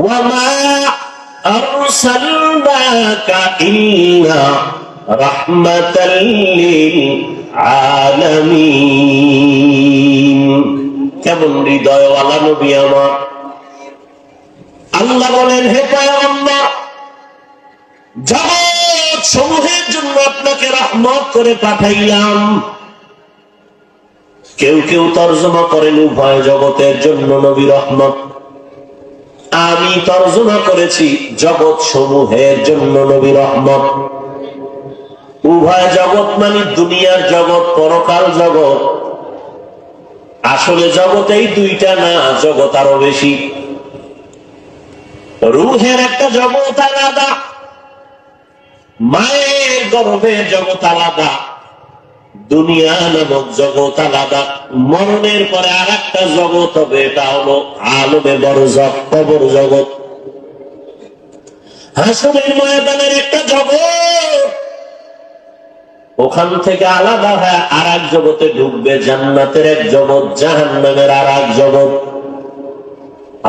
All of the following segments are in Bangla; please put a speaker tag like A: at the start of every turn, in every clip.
A: وما أرسلناك إلا رحمة للعالمين কেমন হৃদয়ওয়ালা নবী আমার। আল্লাহ বলেন, হে পয়গম্বর, জগৎ সমূহের জন্য আপনাকে রহমত করে পাঠাইলাম। কেউ কেউ তর্জমা করেন উভয় জগতের জন্য নবী রহমত। আমি তর্জমা করেছি জগৎ সমূহের জন্য নবী রহমত। উভয় জগৎ মানে দুনিয়ার জগৎ, পরকাল জগৎ। আসলে জগৎ এই দুইটা না, জগৎ আরো বেশি। রূহের একটা জগৎ আলাদা, মায়ের গর্ভের জগৎ আলাদা, দুনিয়া নামক জগৎ আলাদা। মরণের পরে আর একটা জগৎ হবে, এটা হলো আলমে বরজখ, কবর জগৎ। হাসরের ময়দানের একটা জগৎ, ওখান থেকে আলাদা হয়ে আর এক জগতে ঢুকবে, জান্নাতের এক জগৎ, জাহান্নামের আর এক জগৎ।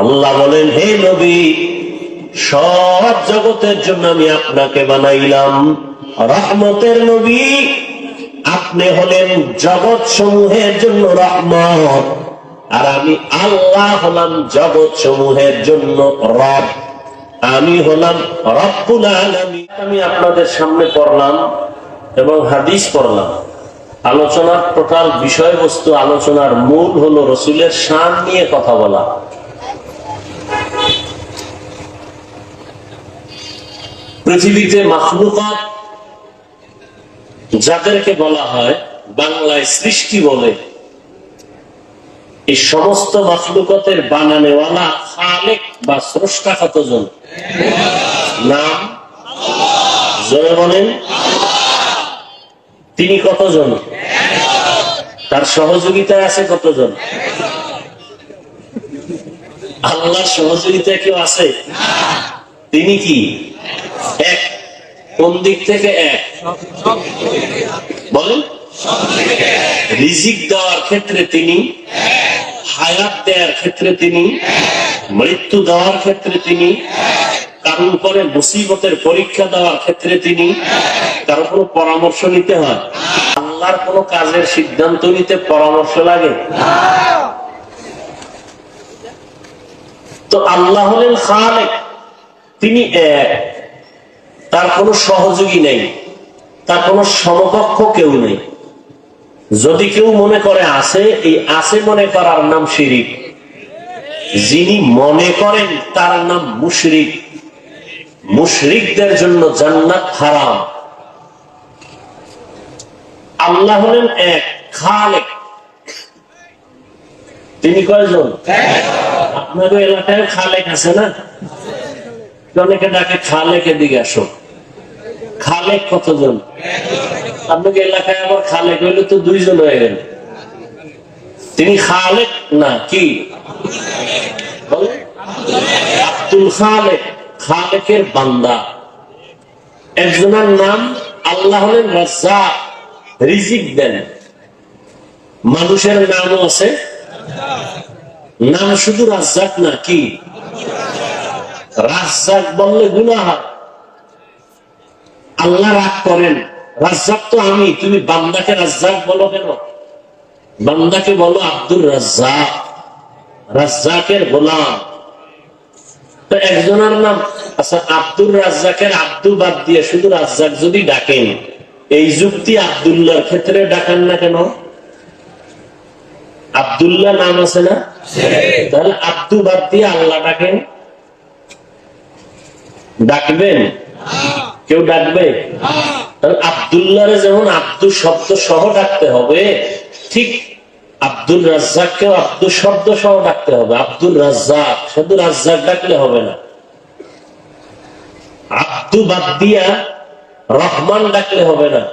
A: আল্লাহ বলেন, হে নবী, সব জগতের জন্য আমি আপনাকে বানাইলাম রহমতের নবী। আপনি হলেন জগৎ সমূহের জন্য রহমত, আর আমি আল্লাহ হলাম জগৎ সমূহের জন্য রব। আমি হলাম রব্বুল আলামিন। আমি আপনাদের সামনে পড়লাম এবং হাদিস পড়লাম। আলোচনার টোটাল বিষয়বস্তু, আলোচনার মূল হলো রসুলের শান নিয়ে কথা বলা। পৃথিবীতে মাখলুকাত যাদেরকে বলা হয়, বাংলায় সৃষ্টি বলে, এই সমস্ত মাখলুকাতের বানানেওয়ালা খালেক বা স্রষ্টা কতজন? নাম জোরে বলেন। তিনি কতজন? তার সহযোগিতায় আছে কতজন? আল্লাহর সহযোগিতায় কেউ আছে? তিনি কি এক? কোন দিক থেকে এক? বলেন। রিজিক দেওয়ার ক্ষেত্রে তিনি, হায়াত দেওয়ার ক্ষেত্রে তিনি, মৃত্যু দেওয়ার ক্ষেত্রে তিনি, কারণ করে মুসিবতের পরীক্ষা দেওয়ার ক্ষেত্রে তিনি। কারো কোনো পরামর্শ নিতে হয়? আল্লাহর কোনো কাজের সিদ্ধান্ত নিতে পরামর্শ লাগে? তো আল্লাহ হলেন খালেক, তিনি এক, তার কোনো সহযোগী নেই, তার কোনো সমকক্ষ কেউ নেই। যদি কেউ মনে করে আছে, এই আছে মনে করার নাম শিরিক। যিনি মনে করেন তার নাম মুশরিক। মুশরিকদের জন্য জান্নাত হারাম। আল্লাহ হলেন এক, খালেক। তিনি কয়জন? আপনাদের এলাকায় খালেক আছে না? অনেকে ডাকে খালেক, এদিকে আসো। খালেক কতজন? আপনাদের এলাকায় আবার খালেক হইলে তো দুইজন হয়ে গেল। তিনি খালেক না, কি আব্দুল খালেক, খালেকের বান্দা। একজনের নাম আল্লাহ হলেন রাজ্জাক, রিজিক দেন। মানুষের নামও আছে, নাম শুধু রাজ্জাক না, কি রাজ্জাক বললে গুনাহ হয়। আল্লাহ রাগ করেন, রাজ্জাক তো আমি, তুমি বান্দাকে রাজ্জাক বলো কেন? বান্দাকে বলো আব্দুর রাজ্জাক, রাজ্জাকের গোলাম। তো একজনের নাম আচ্ছা, আব্দুর রাজ্জাকের আব্দু বাদ দিয়ে শুধু রাজ্জাক যদি ডাকেন, এই যুক্তি আব্দুল্লাহর ক্ষেত্রে ডাকেন না কেন? আব্দুল্লাহ নাম আছে না? তাহলে আব্দু বাদ দিয়ে আল্লাহ ডাকেন, ডাকবেন? কেউ ডাকবে? তাহলে আব্দুল্লাহরে যেমন আব্দু শব্দ সহ ডাকতে হবে, ঠিক আব্দুল রাজ্জাককেও আব্দু শব্দ সহ ডাকতে হবে। আব্দুল রাজ্জাক, শুধু রাজ্জাক ডাকলে হবে না। আব্দু বাদ দিয়া রহমান ডাকলে হবে না।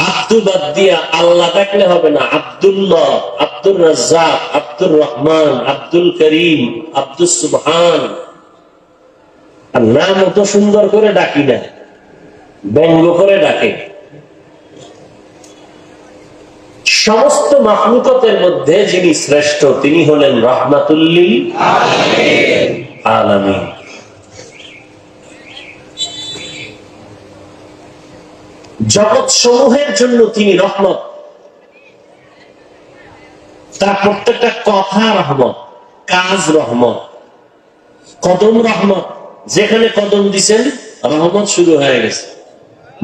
A: আব্দু বাদ দিয়া আল্লাহ ডাকলে হবে না। আব্দুল্লাহ, আব্দুল রাজ্জাক, আব্দুর রহমান, আব্দুল করিম, আব্দুল সুবহান। আর নাম অত সুন্দর করে ডাকি না, ব্যঙ্গ করে ডাকে। সমস্ত মাখলুকাতের মধ্যে যিনি শ্রেষ্ঠ তিনি হলেন রাহমাতুল লিল আলামিন। আলামিন। জগৎ সমূহের জন্য তিনি রহমত, তার প্রত্যেকটা কথা রহমত, কাজ রহমত, কদম রহমত। যেখানে কদম দিছেন রহমত শুরু হয়ে গেছে।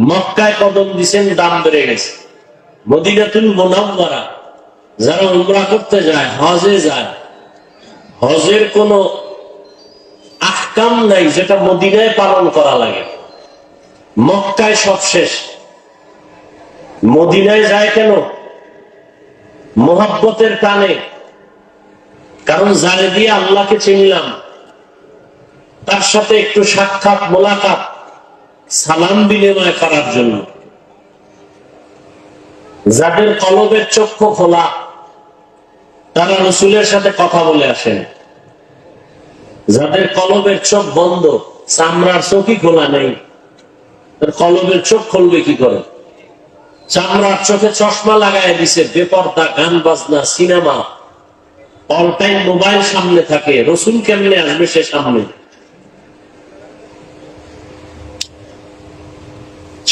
A: মক্কায় কদম দিছেন, দাম বেড়ে গেছে। মদিনাতুল মুনাওয়ারা যারা উমরা করতে যায়, হজে যায়, হজের কোন আহকাম নাই যেটা মদিনায় পালন করা লাগে। মক্কায় সব শেষ, মদিনায় যায় কেন? মোহাব্বতের টানে। কারণ যারে দিয়ে আল্লাহকে চিনলাম, তার সাথে একটু সাক্ষাৎ, মোলাকাত, সালাম বিনিময় করার জন্য। যাদের কলবের চক্ষু খোলা, তারা রাসূলের সাথে কথা বলে আসেন। যাদের কলবের চোখ বন্ধ, চামড়ার চোখই খোলা নেই, তার কলবের চোখ খুলবে কি করে? চামড়ার চোখে চশমা লাগায় দিছে, বেপরদা, গান বাজনা, সিনেমা, অল টাইম মোবাইল সামনে থাকে। রাসূল কেমনে আসবে সে সামনে?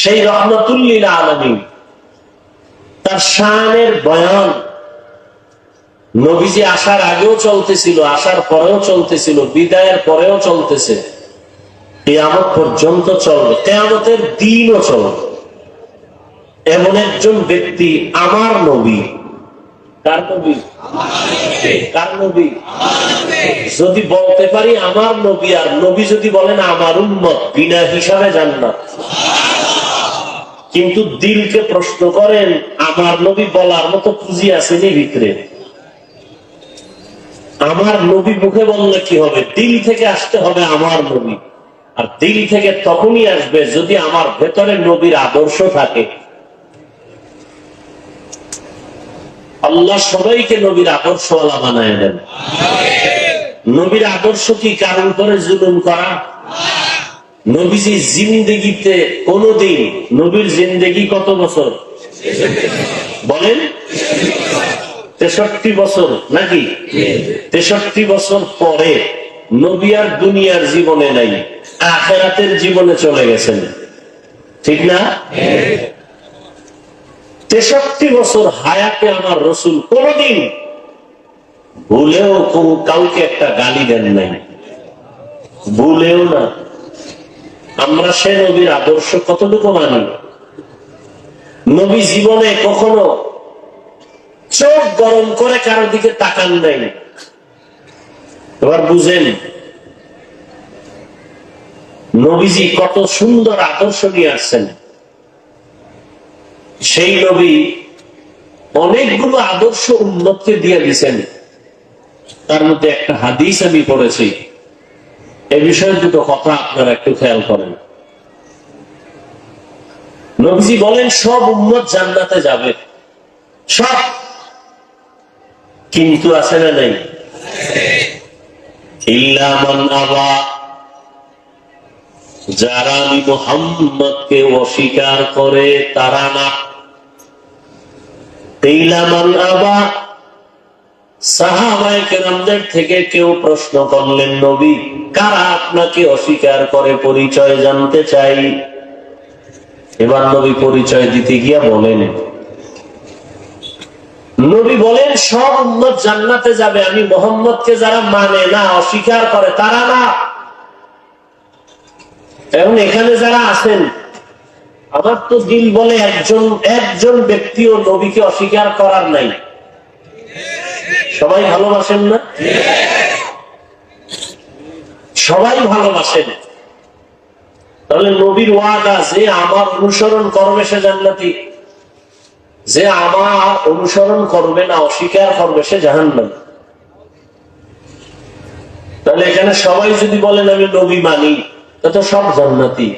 A: সেই রহমাতুল লিল আলামিন, তার শানের বয়ান নবীজি আসার আগেও চলতেছিল, আসার পরেও চলতেছিল, বিদায়ের পরেও চলতেছে, কিয়ামত পর্যন্ত চলবে, কিয়ামতের দিনও চলবে। এমন একজন ব্যক্তি আমার নবী। কার নবী? কার নবী? যদি বলতে পারি আমার নবী, আর নবী যদি বলেন আমার উম্মত, বিনা হিসাবে জান্নাত। কিন্তু দিলকে প্রশ্ন করেন, আমার নবী বলার মতো পুঁজি আছে নি ভিতরে? আমার নবী মুখে বললে কি হবে? দিল থেকে আসতে হবে আমার নবী। আর দিল থেকে তখনই আসবে যদি আমার ভেতরে নবীর আদর্শ থাকে। আল্লাহ সবাইকে নবীর আদর্শওয়ালা বানায় দেন। নবীর আদর্শ কি কারণ করে জুলুম করা? নবীজি জিন্দেগিতে কোনদিন, নবীর জিন্দেগি কত বছর বলেন? 63 বছর নাকি? 63 বছর পরে নবী আর দুনিয়ার জীবনে নাই, আখিরাতের জীবনে চলে গেছেন, ঠিক না? 63 বছর হায়াতে আমার রাসূল কোনদিন ভুলেও কাউকে একটা গালি দেন নাই, ভুলেও না। আমরা সে নবীর আদর্শ কতটুকু মানি? নবী জীবনে কখনো চোখ গরম করে কারো দিকে তাকান নাই। এবার বুঝেন নবীজি কত সুন্দর আদর্শ নিয়ে আসছেন। সেই নবী অনেকগুলো আদর্শ উম্মতকে দিয়ে দিয়েছেন। তার মধ্যে একটা হাদিস আমি পড়েছি, এ বিষয়ে দুটো কথা আপনারা একটু খেয়াল করেন। নবীজি বলেন সব উম্মত জান্নাতে যাবে, সব। কিন্তু আছে না নাই? ইল্লা মান আবা, যারা আমি মুহাম্মদকে অস্বীকার করে তারা না। ইল্লা মান আবা, সাহাবায়ে কেরামদের থেকে কেউ প্রশ্ন করলেন, নবী কারা আপনাকে অস্বীকার করে? পরিচয় জানতে চাই। এবার নবী পরিচয় দিতে গিয়া বলেন, নবী বলেন সব উম্মত জান্নাতে যাবে, আমি মুহাম্মদকে যারা মানে না, অস্বীকার করে তারা না। এখন এখানে যারা আছেন, আমার তো দিল বলে একজন ব্যক্তিও নবীকে অস্বীকার করার নাই। সবাই ভালোবাসেন না? সবাই ভালোবাসেন। তাহলে নবীর ওয়াদা, যে আমার অনুসরণ করবে সে জান্নাতি, যে আমার অনুসরণ করবে না, অস্বীকার করবে সে জাহান্নামী। তাহলে এখানে সবাই যদি বলেন আমি নবী মানি, তো সব জান্নাতি।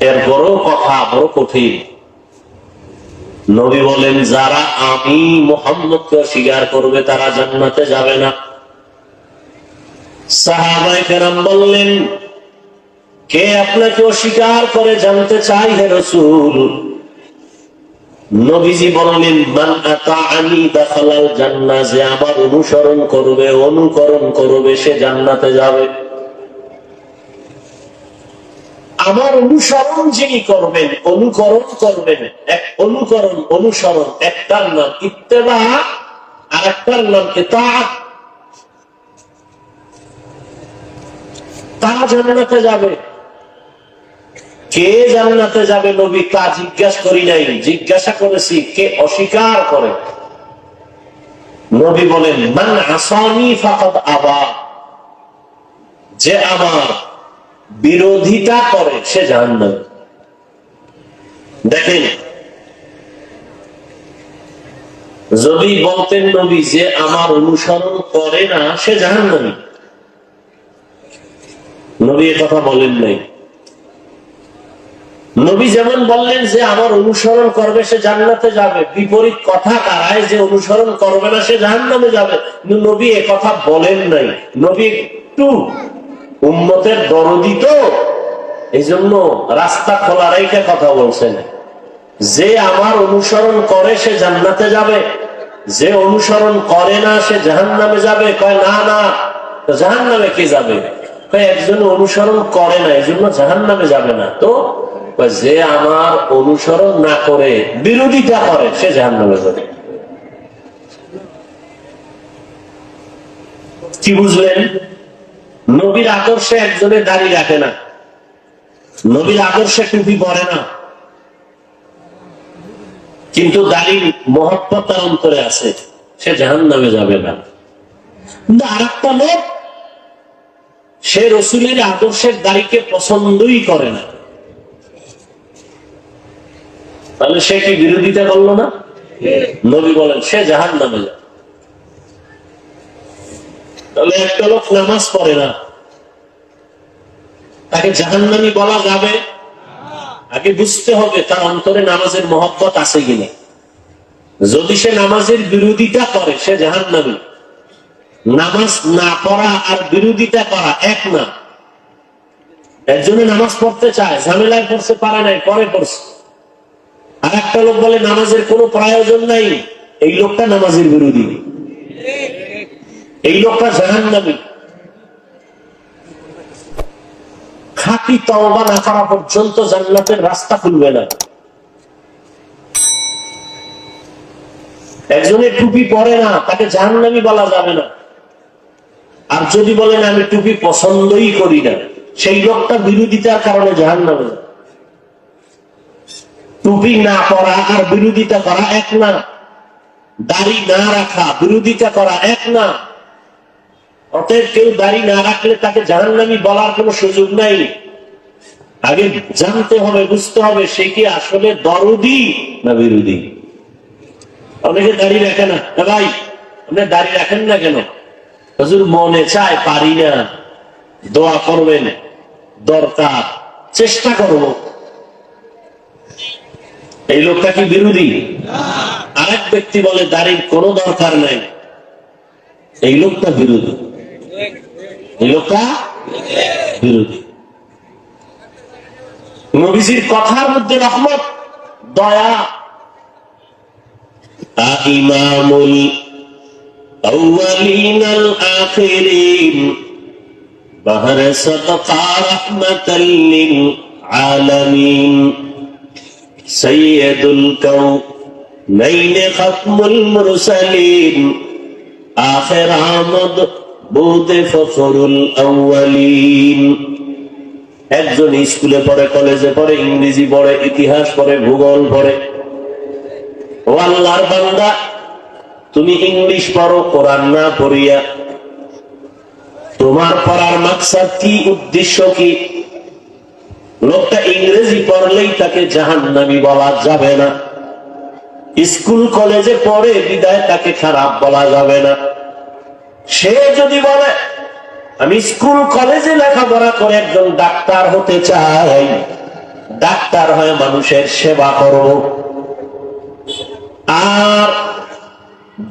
A: এর বড় কথা বড় কঠিন। নবী বলেন যারা আমি মুহাম্মদকে অস্বীকার করবে তারা জান্নাতে যাবে না। সাহাবায়ে কেরাম বললেন, কে আপনাকে অস্বীকার করে জানতে চাই হে রাসূল? নবীজি বললেন, মান আতাআনি দাখালাল জান্নাহ, যে আমার অনুসরণ করবে, অনুকরণ করবে, সে জান্নাতে যাবে। আমার অনুসরণ যিনি করবেন, অনুকরণ করবেন, এক অনুকরণ অনুসরণ একটার নাম ইত্তেবা, আর একটার নাম ইতাআত। তারা জান্নাতে যাবে। কে জান্নাতে যাবে নবী তা জিজ্ঞাসা করি নাই, জিজ্ঞাসা করেছি কে অস্বীকার করে। নবী বলেন, মান আসানি ফাকাদ আবা, যে আমার বিরোধিতা করে সে জাহান্নামী। দেখেন, যদি বলতেন নবী যে আমার অনুসরণ করে না সে জাহান্নামী, নবী এ কথা বলেন নাই। নবী যেমন বললেন যে আমার অনুসরণ করবে সে জান্নাতে যাবে, বিপরীত কথা দাঁড়ায় যে অনুসরণ করবে না সে জাহান্নামে যাবে। নবী এ কথা বলেন নাই। নবী একটু উম্মতের দরদি তো, এই জন্য রাস্তা খোলা রেখে কথা বলছেন। যে আমার অনুসরণ করে সে জান্নাতে যাবে, যে অনুসরণ করে না সে জাহান্নামে যাবে। কয় না না, জাহান্নামে কে যাবে? কয় একজন অনুসরণ করে না এই জন্য জাহান্নামে যাবে না। তো যে আমার অনুসরণ না করে বিরোধিতা করে সে জাহান্নামে যাবে। কি বুঝলেন? নবীর আদর্শে একজনের দাড়ি রাখে না, নবীর আদর্শে টুপি পরে না, কিন্তু দাড়ির মহব্বত তার অন্তরে আছে, সে জাহান্নামে যাবে না। কিন্তু আর একটা লোক, সে রসুলের আদর্শের দাড়িকে পছন্দই করে না, তাহলে সে কি বিরোধিতা করলো না? নবী বলেন সে জাহান্নামে যাবে। তাহলে একটা লোক নামাজ পড়ে না, তাকে জাহান্নামী বলা যাবে? আগে বুঝতে হবে তার অন্তরে নামাজের মহব্বত আছে কিনা। যদি সে নামাজের বিরোধিতা করে সে জাহান্নামী। নামাজ না পড়া আর বিরোধিতা করা এক না। একজনে নামাজ পড়তে চায়, ঝামেলায় পড়তে পারে নাই, পরে পড়ছে। আর একটা লোক বলে নামাজের কোনো প্রয়োজন নাই, এই লোকটা নামাজের বিরোধী, এই লোকটা জাহান্নামী। খাঁটি তওবা না করা পর্যন্ত জান্নাতের রাস্তা খুলবে না। একজনের টুপি পরে না, তাকে জাহান্নামী বলা যাবে না। আর যদি বলেন আমি টুপি পছন্দই করি না, সেই লোকটা বিরোধিতার কারণে জাহান্নামে যাবে। টুপি না পরা আর বিরোধিতা করা এক না, দাড়ি না রাখা বিরোধিতা করা এক না। অতএব কেউ দাড়ি না রাখলে তাকে জাহান্নামী বলার কোনো সুযোগ নাই। আগে জানতে হবে, বুঝতে হবে সে কি আসলে দরদি না বিরোধী। অনেকে দাড়ি রাখে না। ভাই আপনি দাড়ি রাখেন না কেন? হুজুর মনে চায়, পারি না। দোয়া করবেন, দরকার, চেষ্টা করব। এই লোকটা কি বিরোধী? আরেক ব্যক্তি বলে দাড়ির কোনো দরকার নাই, এই লোকটা বিরোধী। এই লোকটা বিরোধী। নবীজির কথার মধ্যে রহমত, দয়া। ইমামুল আউয়ালিন আল আখিরিন বাহর সাদকা রাহমাতাল লিল আলামিন সাইয়্যিদুল কাউনাইন খাতমুল মুরসালিন আখির আমদ বুদে ফখরুল আউয়ালিন। একজন স্কুলে পড়ে, কলেজে পড়ে, ইংরেজি পড়ে, ইতিহাস পড়ে, ভূগোল পড়ে। ও আল্লাহর বান্দা, তুমি ইংলিশ পড়ো কোরআন না পড়িয়া, তোমার পড়ার মাকসাদ কি, উদ্দেশ্য কি? লোকটা ইংরেজি পড়লেই তাকে জাহান্নামী বলা যাবে না। স্কুল কলেজে পড়ে বিদায় তাকে খারাপ বলা যাবে না। সে যদি বলে আমি স্কুল কলেজে লেখাপড়া করে একজন ডাক্তার হতে চাই, ডাক্তার হয়ে মানুষের সেবা করব, আর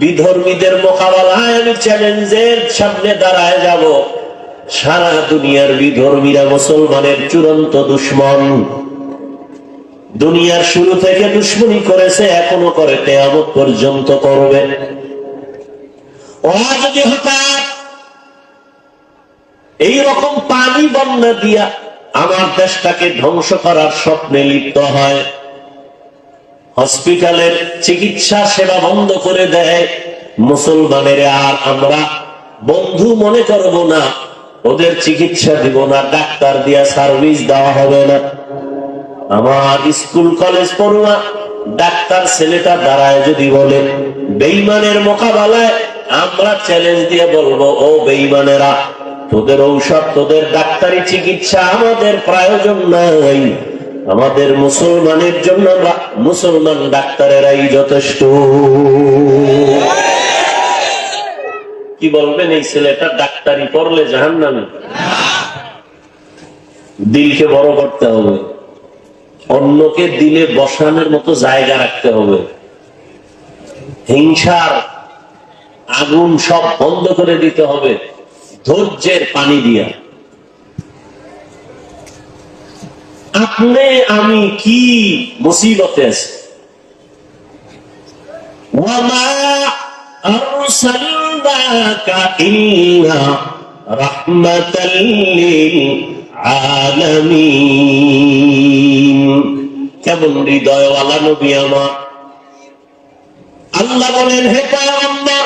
A: বিধর্মীদের মোকাবেলায় আমি চ্যালেঞ্জের সামনে দাঁড়ায় যাব, সারা দুনিয়ার বিধর্মীরা মুসলমানের চূড়ান্ত দুশ্মন, দুনিয়ার শুরু থেকে দুশ্মনী করেছে, এখনো করে, কিয়ামত পর্যন্ত করবে। ওরা যদি হঠাৎ এইরকম পানি বন্যা দিয়া আমার দেশটাকে ধ্বংস করার স্বপ্নে লিপ্ত হয়, হসপিটালের চিকিৎসা সেবা বন্ধ করে দেয়, মুসলমানের আর আমরা বন্ধু মনে করব না, ওদের চিকিৎসা দিব না, ডাক্তার দিয়া সার্ভিস দেওয়া হবে না। আমার স্কুল কলেজ পড়ুয়া ডাক্তার ছেলেটা দাঁড়ায় যদি বলে বেঈমানের মোকাবেলায়, আমরা চ্যালেঞ্জ দিয়ে বলবো, ও বেঈমানেরা, তোদের ঔষধ, তোদের ডাক্তারি চিকিৎসা আমাদের প্রয়োজন নাই, আমাদের মুসলমানের জন্য মুসলমান ডাক্তারেরাই যথেষ্ট। কি বলবেন, এই ছেলেটা ডাক্তারি পড়লে জাহান্নামী? দিলকে বড় করতে হবে, অন্যকে দিলে বসানোর মতো জায়গা রাখতে হবে, হিংসার আগুন সব বন্ধ করে দিতে হবে ধৈর্যের পানি দিয়া। আপনি আমি কি মুসিবতে আছি, ওয়ামা আরসালনাকা ইল্লা রাহমাতাল লিল আলামিন। কেমন হৃদয়ওয়ালা নবী আমার। আল্লাহ বলেন, হে পয়গম্বর,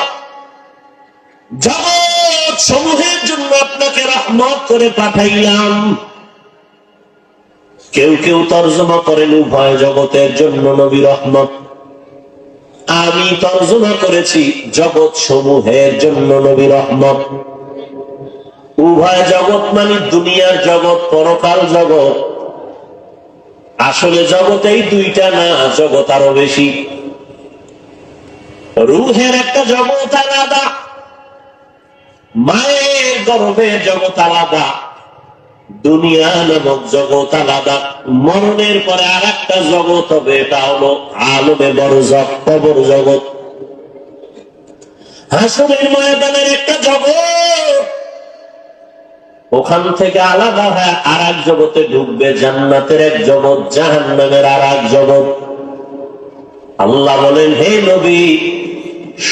A: জগৎ সমূহের জন্য আপনাকে রহমত করে পাঠাইলাম। কেউ কেউ তর্জমা করেন উভয় জগতের জন্য নবী রহমত। আমি তর্জমা করেছি জগৎ সমূহের জন্য নবী রহমত। উভয় জগৎ মানে দুনিয়ার জগৎ, পরকাল জগৎ। আসলে জগৎ এই দুইটা না, জগৎ আরো বেশি। রুহের একটা জগৎ আলাদা, মায়ের গর্ভের জগৎ আলাদা, দুনিয়া নামক জগৎ আলাদা। মরণের পরে আর একটা জগৎ হবে, এটা হলো আলমে বরজখ, কবর জগৎ। হাসরের ময়দানের একটা জগৎ, ওখান থেকে আলাদা হয় আর এক জগতে ঢুকবে, জান্নাতের এক জগৎ, জাহান্নামের আর এক জগৎ। আল্লাহ বলেন, হে নবী,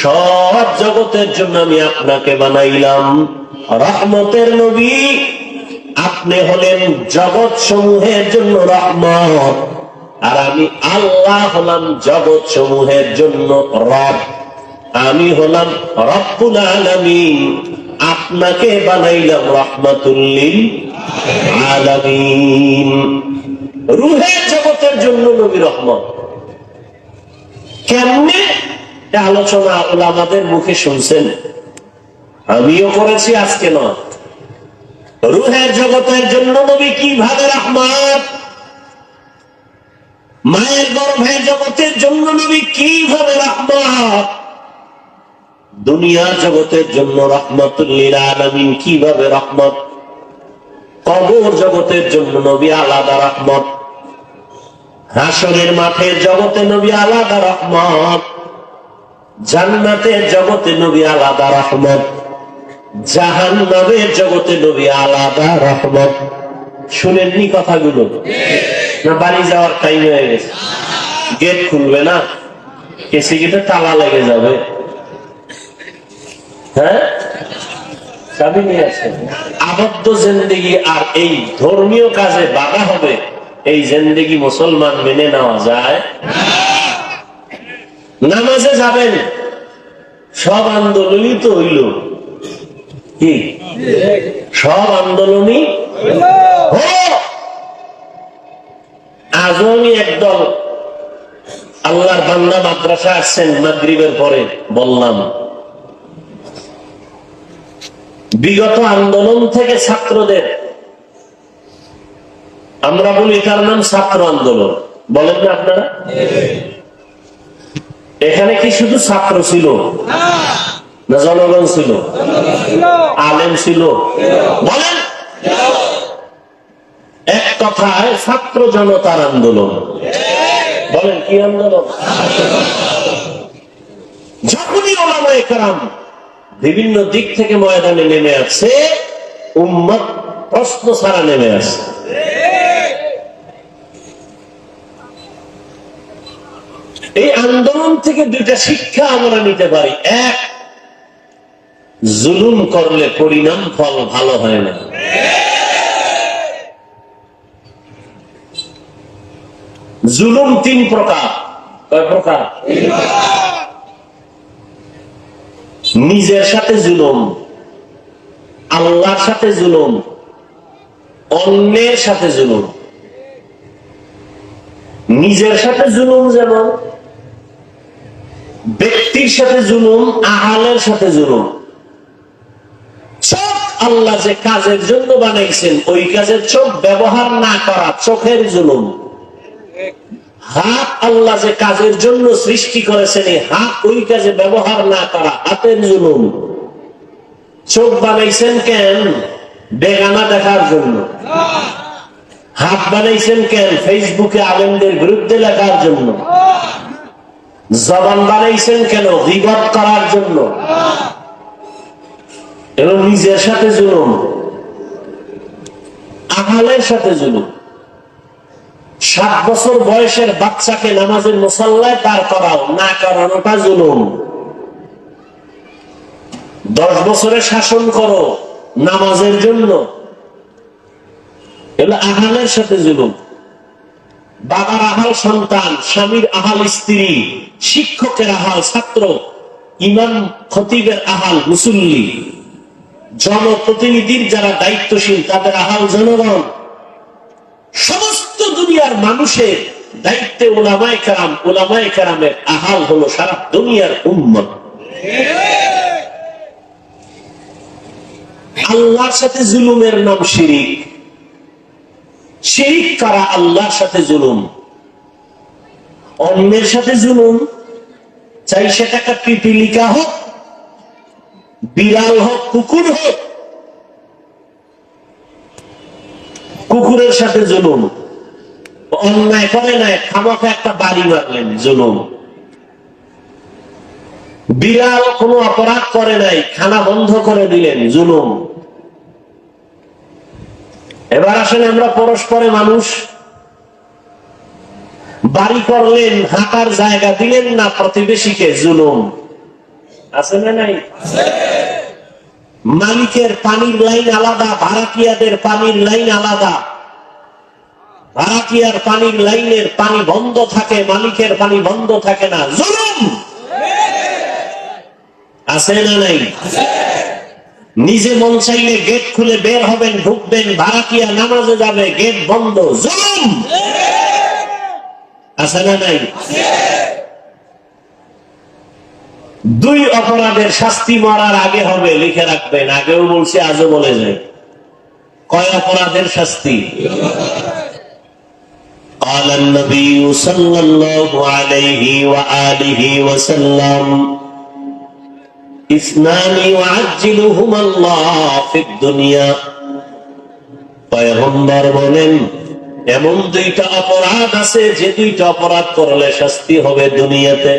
A: সব জগতের জন্য আমি আপনাকে বানাইলাম রহমতের নবী। আপনি হলেন জগৎ সমূহের জন্য রহমত, আর আমি আল্লাহ হলাম জগৎ সমূহের জন্য রব। আমি হলাম রব্বুল আলামিন, আপনাকে বানাইলাম রহমাতুল লিল আলামিন। রুহের জগতের জন্য নবী রহমত। কেমনে আলোচনা ওলামাদের মুখে শুনছেন, আমিও করেছি, আজকে নয়। রুহের জগতের জন্য নবী কিভাবে রহমত, মায়ের গর্ভের জগতের জন্য নবী কিভাবে রহমত, দুনিয়ার জগতের জন্য রহমাতুল লিল আলামিন কিভাবে রহমত, কবর জগতের জন্য নবী আলাদা রহমত, হাসরের মাঠের জগতে নবী আলাদা রহমত, জান্নাতের জগতে নবী আলাদা রহমত, জাহান্নামের জগতে নবী আলাদা রহমত। শুনেননি কথাগুলো? না বাড়ি যাওয়ার টাইম হয়ে গেছে? গেট খুলবে না, কেসি গেটে তালা লেগে যাবে। হ্যাঁ, চাবি নিয়ে আসেন। আবদ্ধ জিন্দেগি আর এই ধর্মীয় কাজে বাধা হবে, এই জিন্দেগি মুসলমান মেনে নেওয়া যায়? নামাজে যাবেন, সব আন্দোলনই তো হইল, কি সব আন্দোলনই। আজও আমি একদল আল্লাহর বান্দা মাদ্রাসা আসছেন মাগরিবের পরে, বললাম বিগত আন্দোলন থেকে ছাত্রদের, আমরা বলি তার নাম ছাত্র আন্দোলন, বলেন না আপনারা? এখানে কি শুধু ছাত্র ছিল না জনগণ ছিল, আলেম ছিল? বলেন। এক কথায় ছাত্র জনতার আন্দোলন। বলেন কি আন্দোলন? যখনই ওলামায়ে কেরাম বিভিন্ন দিক থেকে ময়দানে নেমে আসছে, উম্মত প্রশ্ন ছাড়া নেমে আসছে। এই আন্দোলন থেকে দুইটা শিক্ষা আমরা নিতে পারি। এক, জুলুম করলে পরিণাম ফল ভালো হয় না। জুলুম তিন প্রকার। কয় প্রকার? নিজের সাথে জুলুম, আল্লাহর সাথে জুলুম, অন্যের সাথে জুলুম। নিজের সাথে জুলুম যেমন ব্যক্তির সাথে জুলুম, আহালের সাথে জুলুম। চোখ আল্লাহ যে কাজের জন্য বানাইছেন ওই কাজের চোখ ব্যবহার না করা চোখের জুলুম। হাত আল্লাহ যে কাজের জন্য সৃষ্টি করেছেন এই হাত ওই কাজে ব্যবহার না করা হাতের জুলুম। চোখ বানাইছেন কেন? বেগানা দেখার জন্য। হাত বানাইছেন কেন? ফেসবুকে আলেমদের বিরুদ্ধে লেখার জন্য। জবান বানাইছেন কেন? গীবত করার জন্য। এবং নিজের সাথে জুলুম, আহালের সাথে জুলুম। 7 বছর বয়সের বাচ্চাকে নামাজের মুসাল্লায় দাঁড় করাও, না করানোটা জুলুম। 10 বছরে শাসন করো নামাজের জন্য, এগুলো আহালের সাথে জুলুম। বাবার আহাল সন্তান, স্বামীর আহাল স্ত্রী, শিক্ষকের আহাল ছাত্র, ইমাম খতিবের আহাল মুসল্লি, জনপ্রতিনিধির যারা দায়িত্বশীল তাদের আহাল জনগণ, সমস্ত দুনিয়ার মানুষের দায়িত্বে ওলামায়ে কেরাম, ওলামায়ে কেরামের আহাল হলো সারা দুনিয়ার উম্মত। আল্লাহর সাথে জুলুমের নাম শিরিক। শিরিক করা আল্লাহর সাথে জুলুম। অন্যের সাথে জুলুম, চাই সেটা একটা পিপিলিকা হোক, বিড়াল হোক, কুকুর হোক। কুকুরের সাথে জুলুম, অন্যায় করে নাই, খামাখা একটা বাড়ি মারলেন, জুলুম। বিড়াল কোনো অপরাধ করে নাই, খানা বন্ধ করে দিলেন, জুলুম। এবার আসলে আমরা পরস্পরে মানুষ, বাড়ি করলেন, হাঁটার জায়গা দিলেন না প্রতিবেশীকে, জুলুম। আছে না নাই? মালিকের পানির লাইন আলাদা, ভাড়াটিয়াদের পানির লাইন আলাদা। ভাড়াটিয়ার পানির লাইনের পানি বন্ধ থাকে, মালিকের পানি বন্ধ থাকে না, জুলুম। আছে না নাই? নিজে মন চাইলে গেট খুলে বের হবেন, ঢুকবেন, ভাড়াটিয়া নামাজে যাবে, গেট বন্ধ, জুলুম। আছে না নাই? দুই অপরাধের শাস্তি মরার আগে হবে, লিখে রাখবেন। আগেও বলছি, আজও বলে যায়। কয় অপরাধের শাস্তি? قال النبي صلى الله عليه وآله وسلم اثنان يعجلهما الله في الدنيا। পয়গম্বর বলেন, এমন দুইটা অপরাধ আছে যে দুইটা অপরাধ করলে শাস্তি হবে দুনিয়াতে।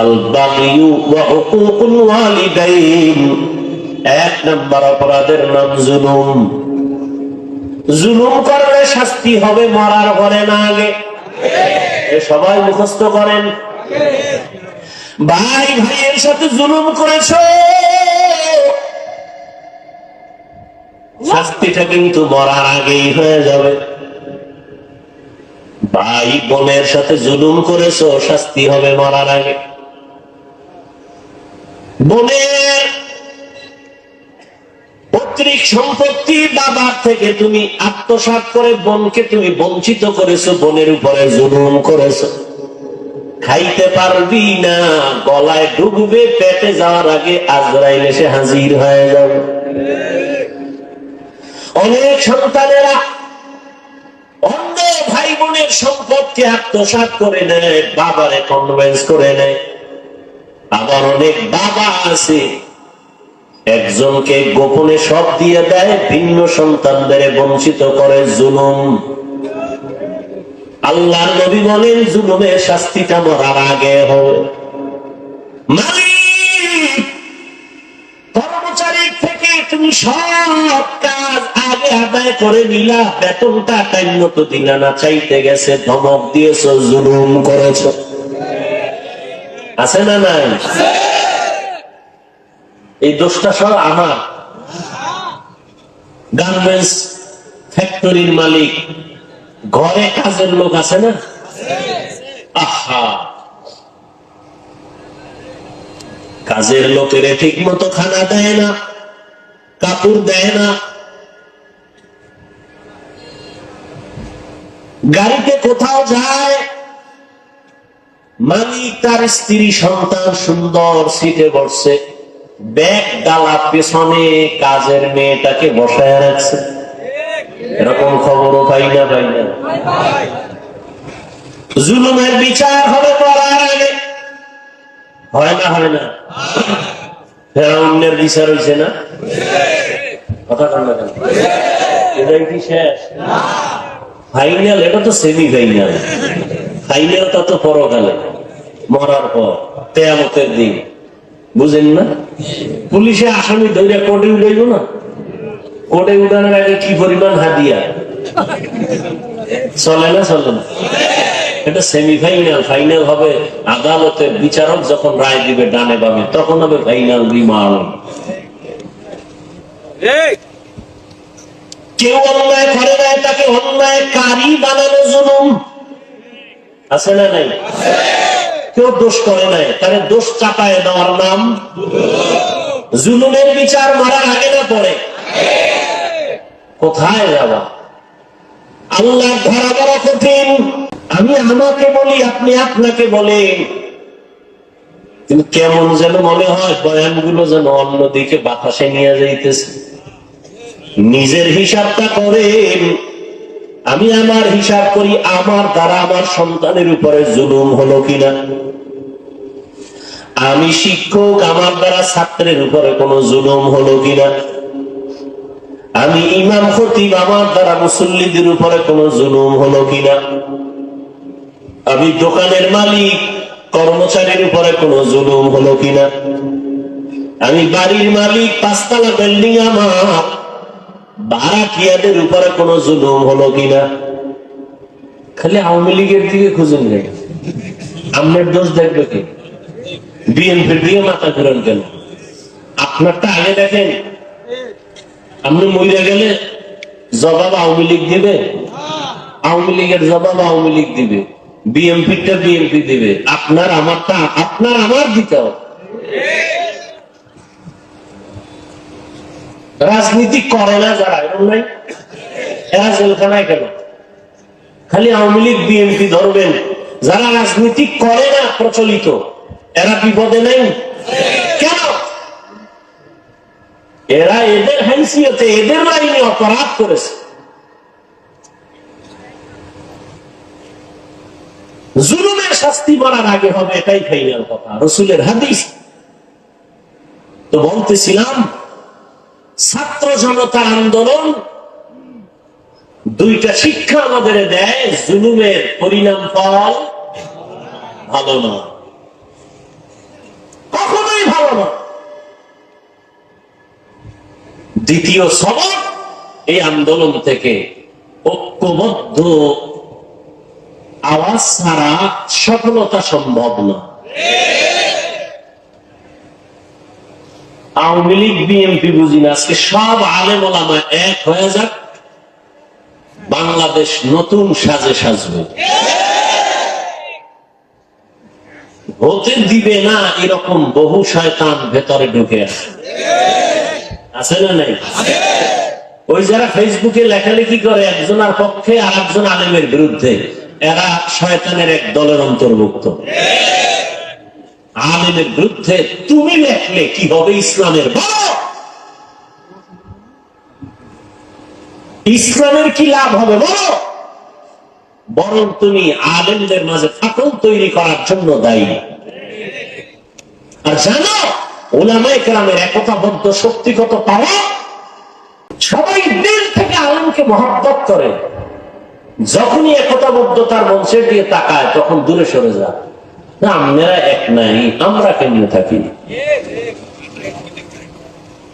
A: আল বাগিয়ু ওয়া হুকুকুল ওয়ালিদাইন। 1 নম্বর অপরাধের নাম জুলুম। জুলুম করলে শাস্তি হবে মরার পরে না আগে। সবাই মুখস্থ করেন। ভাই ভাইয়ের সাথে জুলুম করেছো, শাস্তিটা কিন্তু মরার আগেই হয়ে যাবে। ভাই বোনের সাথে জুলুম করেছো, শাস্তি হবে মরার আগে। বোনের পৈতৃক সম্পত্তি বাবার থেকে তুমি আত্মসাৎ করে বোনকে তুমি বঞ্চিত করেছো, বোনের উপরে জুলুম করেছো। খাইতে পারবি না, গলায় ডুববে, পেটে যাওয়ার আগে আজরাইল এসে হাজির হয়ে যাবে। অনেক সন্তানেরা অন্য ভাই বোনের সম্পদকে আত্মসাৎ করে নেয়, বাবারে কনভিন্স করে নেয়। আবার অনেক বাবা আছে একজনকে গোপনে সব দিয়ে দেয়, ভিন্ন সন্তানদের বঞ্চিত করে, জুলুম। আল্লাহর নবী বলেন, জুলুমের শাস্তিটা মরার আগে হবে। মালিক কর্মচারীর থেকে তুমি সব কাজ আগে আদায় করে নিলা, বেতনটা টাইম মতো দিলা না, চাইতে গেছে, ধমক দিয়েছ, জুলুম করেছ, আছে না নাই? এই দোষটা সব আমার। গার্মেন্টস ফ্যাক্টরির মালিক, ঘরে কাজের লোক আছে না? আহা, কাজের লোকের ঠিক মতো খানা দেয় না, কাপড় দেয় না, গাড়িতে কোথাও যায়, মালিক তার স্ত্রী সন্তান সুন্দর সিটে বসছে, ব্যাগ ডালা পেছনে কাজের মেয়েটাকে বসায় রাখছে, এরকম খবরও পাই না? জুলুমের বিচার হবে মরার আগে, হয় না? হয় না? ফেরাউনের বিচার হয়েছে না? কথা কন না কেন? এটাই কি শেষ? ফাইনাল? এটা তো সেমি ফাইনাল। ফাইনালটা তো পরকালে, মরার পর, কিয়ামতের দিন, বুঝেন না? পুলিশে আসামি ধরে কোর্টে উঠাইব না? কোর্টে উঠানোর আগে কি পরিমাণ হাদিয়া চলে না? চলে না? এটা সেমিফাইনাল। ফাইনাল হবে আদালতের বিচারক যখন রায় দিবে ডানে বামে, তখন হবে ফাইনাল রিমান্ড। কেউ অন্যায় করে নাই, তাকে অন্যায়কারী বানানো জুলুম, আছে না নাই? কেউ দোষ করে নাই, তাহলে দোষ চাপায় দেওয়ার নাম জুলুমের বিচার মারার আগে না পরে? কোথায় যাবা? আল্লাহ ধরা বড় কঠিন। আমি আমাকে বলি, আপনি আপনাকে বলেন, কিন্তু কেমন যেন মনে হয় বয়ানগুলো যেন অন্যদিকে বাতাসে নিয়ে যাইতেছে। নিজের হিসাবটা করেন, আমি আমার হিসাব করি, আমার দ্বারা আমার সন্তানের উপরে জুলুম হলো কিনা। আমি শিক্ষক, আমার দ্বারা ছাত্রের উপরে কোনো জুলুম হলো কিনা। আমি ইমাম খতিব, আমার দ্বারা মুসল্লিদের উপরে কোনো জুলুম হলো কিনা। আমি দোকানের মালিক, কর্মচারীর উপরে কোনো জুলুম হলো কিনা। আমি বাড়ির মালিক, 5 তলা বিল্ডিং আমার, ভাড়াটিয়াদের উপরে কোনো জুলুম হলো কিনা। খালি আওয়ামী লীগের দিকে খুঁজেন নেই, আপনার দোষ দেখবে কি? বিএনপির দিকে মাথা ঘুরান কেন? আপনারটা আগে দেখেন। আপনি মরে গেলে জবাব আওয়ামী লীগ দিবে, আওয়ামী লীগের জবাব আওয়ামী লীগ দিবে, বিএনপিটা বিএনপি দিবে, আপনার আমারটা আপনার আমার দিতে হবে। রাজনীতি করে না যারা, এরকম নাই? এরা জেলখানায় কেন? খালি আওয়ামী লীগ বিএনপি ধরবেন। যারা রাজনীতি করে না প্রচলিত, এরা বিপদে নেই কেন? এরা এদের হাইসিয়তে, এদের লাইনে অপরাধ করেছে। জুলুমের শাস্তি মারার আগে হবে, এটাই ফাইনাল কথা, রাসূলের হাদিস। তো বলতেছিলাম, ছাত্র জনতার আন্দোলন 2টা শিক্ষা আমাদের দেয়। জুলুমের পরিণাম ফল ভালো না, কখনোই ভালো না। দ্বিতীয় সবক, এই আন্দোলন থেকে ঐক্যবদ্ধ আওয়াজ ছাড়া সফলতা সম্ভব না। আওয়ামী লীগ বিএনপি বুঝি না, আজকে সব আলেম ওলামা এক হয়ে যাক, বাংলাদেশ নতুন সাজে সাজবে। হতে দিবে না এরকম বহু শয়তান ভেতরে ঢুকে আছে না নাই? ওই যারা ফেসবুকে লেখালেখি করে একজনের পক্ষে আর একজন আলেমের বিরুদ্ধে, এরা শয়তানের এক দলের অন্তর্ভুক্ত। আলেমের বিরুদ্ধে তুমি লেখলে কি হবে ইসলামের? ইসলামের কি লাভ হবে বলো? বরং তুমি আলেমদের মাঝে ফাটল তৈরি করার জন্য দায়ী। আর জানো, উলামায়ে কেরামের একতাবদ্ধ শক্তি কত পাওয়া। সবাই দিল থেকে আলেমকে মহব্বত করে, যখনই একতাবদ্ধতার মঞ্চের দিয়ে তাকায় তখন দূরে সরে যায়। না, আমরা এক নাই, আমরা কেমনে থাকি?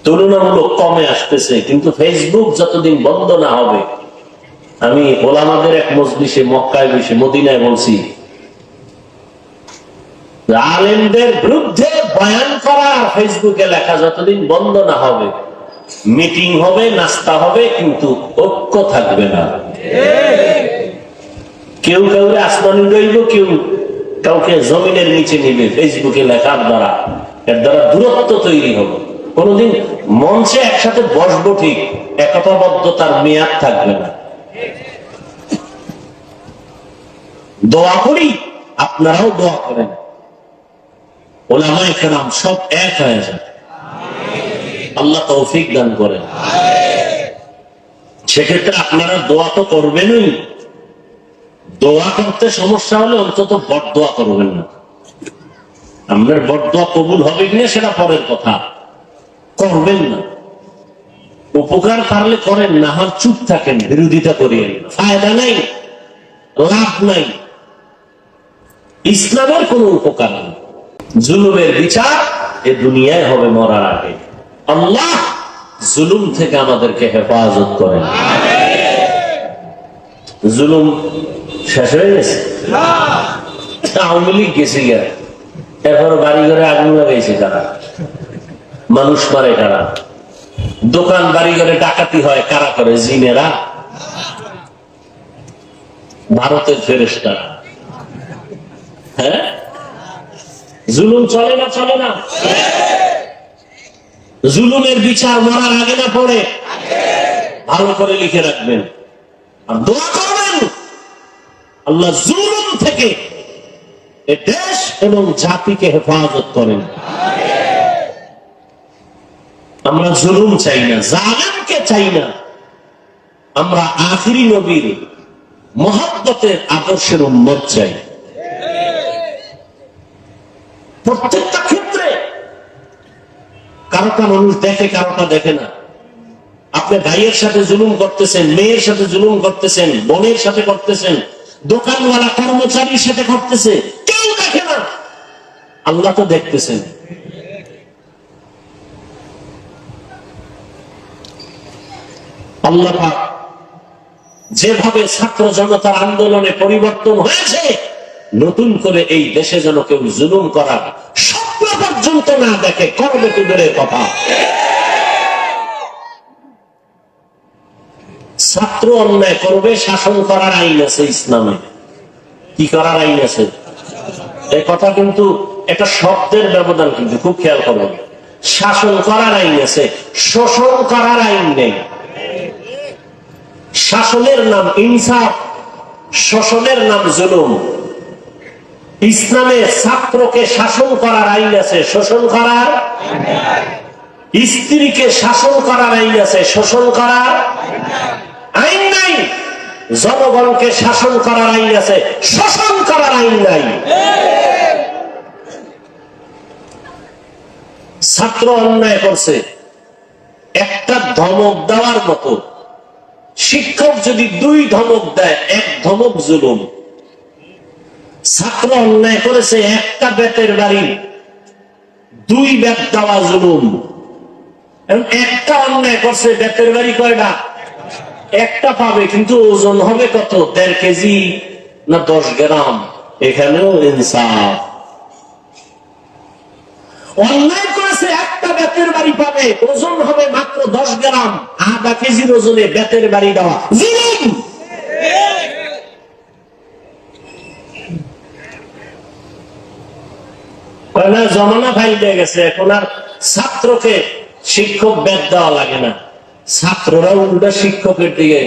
A: তুলনামূলক কমে আসতেছে, কিন্তু ফেসবুক যতদিন বন্ধ না হবে, আমি ওলামাদের এক মজলিসে মক্কায় বসে মদিনায় বলছি, আলেমদের বিরুদ্ধে বয়ান করা ফেসবুকে লেখা যতদিন বন্ধ না হবে, মিটিং হবে, নাস্তা হবে, কিন্তু ঐক্য থাকবে না। কেউ কাউকে আসমানি রইব, কেউ কাউকে জমিনের নিচে নিবে ফেসবুকে লেখার দ্বারা। এর দ্বারা দূরত্ব তৈরি হবে। কোনদিন মঞ্চে একসাথে বসবো ঠিক, একতাবদ্ধতার মেয়াদ থাকবে না। দোয়া করি, আপনারাও দোয়া করেন, ওলামায়ে কেরাম সব এক হয়ে যায়, আল্লাহ তৌফিক দান করেন। সেক্ষেত্রে আপনারা দোয়া তো করবেনই, দোয়া করতে সমস্যা হলে অন্তত বদদোয়া করবেন না। আপনার বদদোয়া কবুল হবে কিনা সেটা পরের কথা, করবেন না। উপকার পারলে করেন, না হয় চুপ থাকেন, বিরোধিতা করিয়েন, ফায়দা নাই, লাভ নাই, ইসলামের কোন উপকার নেই। জুলুমের বিচার এ দুনিয়ায় হবে মরার আগে। আল্লাহ জুলুম থেকে আমাদেরকে হেফাজত করেন। জুলুম শেষ হয়ে গেছে? আওয়ামী লীগ গেছে গিয়া, এরপর বাড়ি ঘরে আগুন লাগাইছে কারা, মানুষ মারে কারা, দোকান বাড়ি ঘরে ডাকাতি হয় কারা করে, জিনেরা, ভারতের ফেরেশতারা। হ্যাঁ, জুলুম চলে না? চলে না? জুলুমের বিচার মরার আগে না পড়ে? ভালো করে লিখে রাখবেন আর দোয়া করবেন, আল্লাহ জুলুম থেকে এ দেশ এবং জাতিকে হেফাজত করেন। আমরা জুলুম চাই না, জালেমকে চাই না। আমরা আখিরি নবীর মহব্বতের আদর্শের উম্মত চাই। প্রত্যেকটা ক্ষেত্রে কারোটা মানুষ দেখে, কারোটা দেখে না। আপনি ভাইয়ের সাথে জুলুম করতেছেন, মেয়ের সাথে জুলুম করতেছেন, বোনের সাথে করতেছেন, দোকানওয়ালা কর্মচারীর সাথে করতেছে, কেউ দেখে না, আল্লাহ তো দেখতেছেন। আল্লাহ পাক যেভাবে ছাত্র জনতার আন্দোলনে পরিবর্তন হয়েছে, নতুন করে এই দেশে যেন কেউ জুলুম করার স্বপ্ন পর্যন্ত না দেখে, করবে তো দূরের কথা। ছাত্র অন্যায় করবে, শাসন করার আইন আছে ইসলামে। কি করার আইন আছে? এই কথা কিন্তু একটা শব্দের ব্যবধান, কিন্তু খুব খেয়াল করবেন। শাসন করার আইন আছে, শোষণ করার আইন নেই। শাসনের নাম ইনসাফ, শোষণের নাম জুলুম। ইসলামে ছাত্রকে শাসন করার আইন আছে, শোষণ করার, স্ত্রীকে শাসন করার আইন আছে, শোষণ করার আইন নাই। জনগণকে শাসন করার আইন আছে, শোষণ করার আইন নাই। ছাত্র অন্যায় করছে, একটা ধমক দেওয়ার মতো। শিক্ষক যদি 2 ধমক দেয়, 1 ধমক জুলুম। ছাত্র অন্যায় করেছে, একটা বেতের বাড়ি, 2 বেত দেওয়া জুলুম। একটা অন্যায় করছে, বেতের বাড়ি কয়টা? একটা পাবে, কিন্তু ওজন হবে কত? 1.5 কেজি না 10 গ্রাম। এখানেও ইনসাফ। অন্যায় করেছে, একটা বেতের বাড়ি পাবে, ওজন হবে মাত্র 10 গ্রাম, আধা কেজির ওজনে বেতের বাড়ি দেওয়া জুলুম। জমানা ফাইলে গেছে, এখন আর ছাত্রকে শিক্ষক বেত দেওয়া লাগে না। ছাত্ররা উল্টা শিক্ষকের দিকে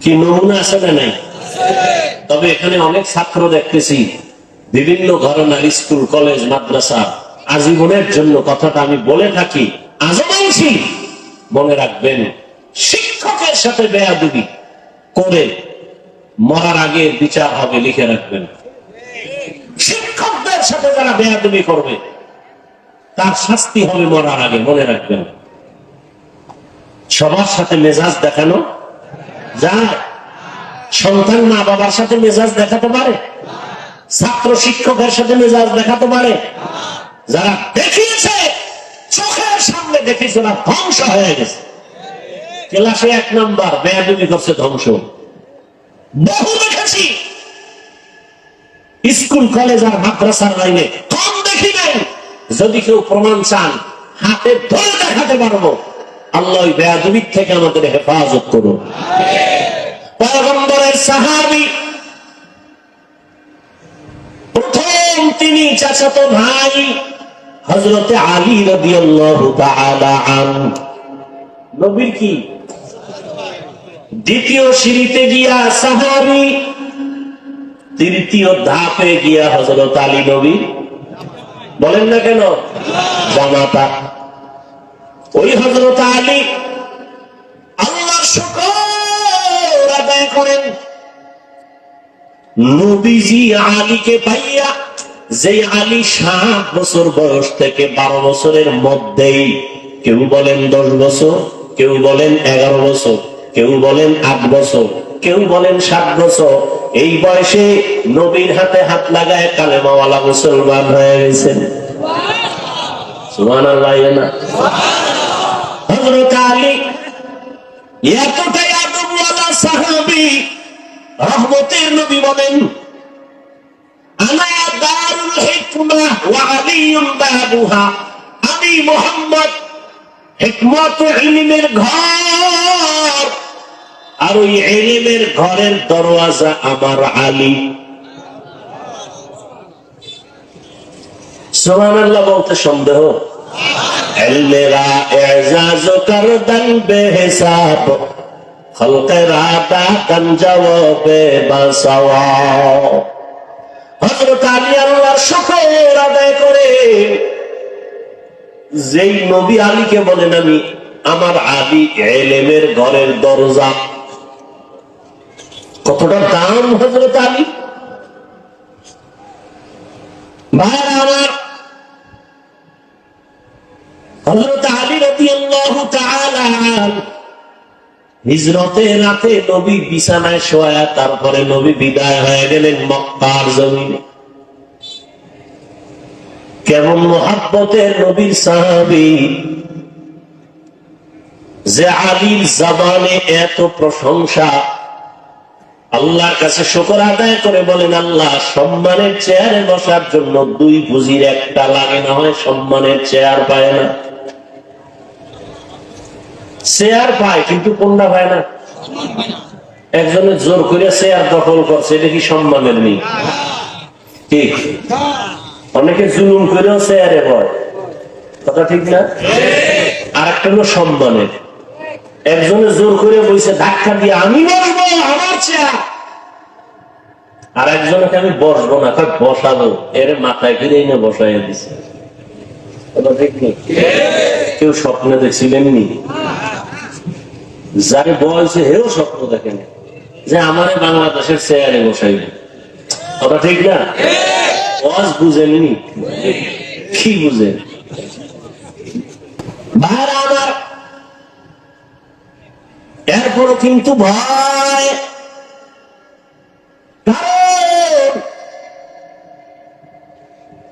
A: কি নমুনা আছে না নাই? তবে এখানে অনেক ছাত্র দেখতেছি বিভিন্ন ঘরানার স্কুল, কলেজ, মাদ্রাসা, আজীবনের জন্য কথাটা আমি বলে থাকি, আজও বলছি, মনে রাখবেন, শিক্ষকের সাথে বেয়াদবি করে মরার আগে বিচার হবে, লিখে রাখবেন। শিক্ষকদের সাথে যারা বেয়াদবি করবে তার শাস্তি হবে মরার আগে, মনে রাখবেন। সবার সাথে মেজাজ দেখানো যায়? সন্তান মা বাবার সাথে মেজাজ দেখাতে পারে? ছাত্র শিক্ষকের সাথে মেজাজ দেখাতে পারে? যারা দেখিয়েছে চোখের সামনে সঙ্গে দেখেছে না ধ্বংস হয়ে গেছে। ক্লাসে 1 নাম্বার বেয়াদবি করছে, ধ্বংস। বহু দেখেছি স্কুল কলেজ আর মাদ্রাসার লাইনে, কম দেখি নাই। যদি কেউ প্রমাণ চান হাতে ধরে দেখাতে পারবো। আল্লাহ বেয়াদবির থেকে আমাদের হেফাজত করুন। পয়গম্বরের সাহাবী, প্রথম তিনি চাচাতো ভাই হযরতে আলী রাদিয়াল্লাহু তাআলা আনহু, নবীর কি দ্বিতীয় সিঁড়িতে গিয়া সাহাবী, তৃতীয় ধাপে গিয়া হযরত আলী নবী, বলেন না কেন, জামাতা। ওই হযরত আলী আল্লাহর শুকর আদায় করেন, নবীজি আলীকে পাইয়া, যে আলী 7 বছর বয়স থেকে 12 বছরের মধ্যেই, কেউ বলেন 10 বছর, কেউ বলেন 11 বছর, কেউ বলেন 8 বছর, কেউ বলেন 7 বছর, এই বয়সে নবীর হাতে হাত লাগায় কালেমাওয়ালা মুসলমান হয়ে গেছেন। সুবহানাল্লাহ। হযরত আলী এতটাই আদবওয়ালা সাহাবী, রহমতের নবী বলেন, আনা দারুল হিকমাহ ওয়া আলিয়ুম বাবুহা, আমি মুহাম্মদ হিকমত ও ইলমের ঘর, আর ওই ইলমের ঘরের দরওয়াজা আমার আলী। সুবহানাল্লাহ বলতে সন্দেহ? ইলমেরা ইজাজ করদান বেহিসাব, খলকেরা দাতান জবাবে বাসাওয়া। হযরত আলী আল্লাহর শুকর আদায় করে, যেই নবী আলীকে বলেন আমি, আমার আলী ইলমের ঘরের দরজা। কতটা দাম হযরত আলী! ভাইরা আমার, হযরত আলী রাদিয়াল্লাহু তাআলা হিজরতের রাতে নবী বিছানায় শোয়া, তারপরে নবী বিদায় হয়ে গেলেন মক্কার জমিনে। কেমন মুহাব্বতের নবীর সাহাবী, যে আলীর জবানে এত প্রশংসা, আল্লাহর কাছে শুকর আদায় করে বলেন, আল্লাহ সম্মানের চেয়ারে বসার জন্য 2 পুঁজির একটা লাগে, না হয় সম্মানের চেয়ার পায় না। চেয়ার পায় কিন্তু কোনটা পায় না। একজনে জোর করে চেয়ার দখল করছে, এটা কি সম্মানের নেই? ঠিক। অনেকে জুলুম করেও চেয়ারে বয়, কথা ঠিক না? আর একটা হলো সম্মানের। একজনে জোর করে বইছে ধাক্কা দিয়ে, আমি বসবো, আমার চেয়ার। আর একজনকে আমি বসবো না, বসাবো, এর মাথায় ফিরে এনে বসাইয়া দিছে, কথা ঠিক নেই? কেউ স্বপ্নে দেখছিলেননি? যাকে বলছে হেও স্বপ্ন দেখেন যে আমার বাংলাদেশের চেয়ারে বসাইবে, কথা ঠিক না? ওয়াজ বুঝেননি, কি বুঝেন? ভাইরা আমার, এরপরও কিন্তু ভয়,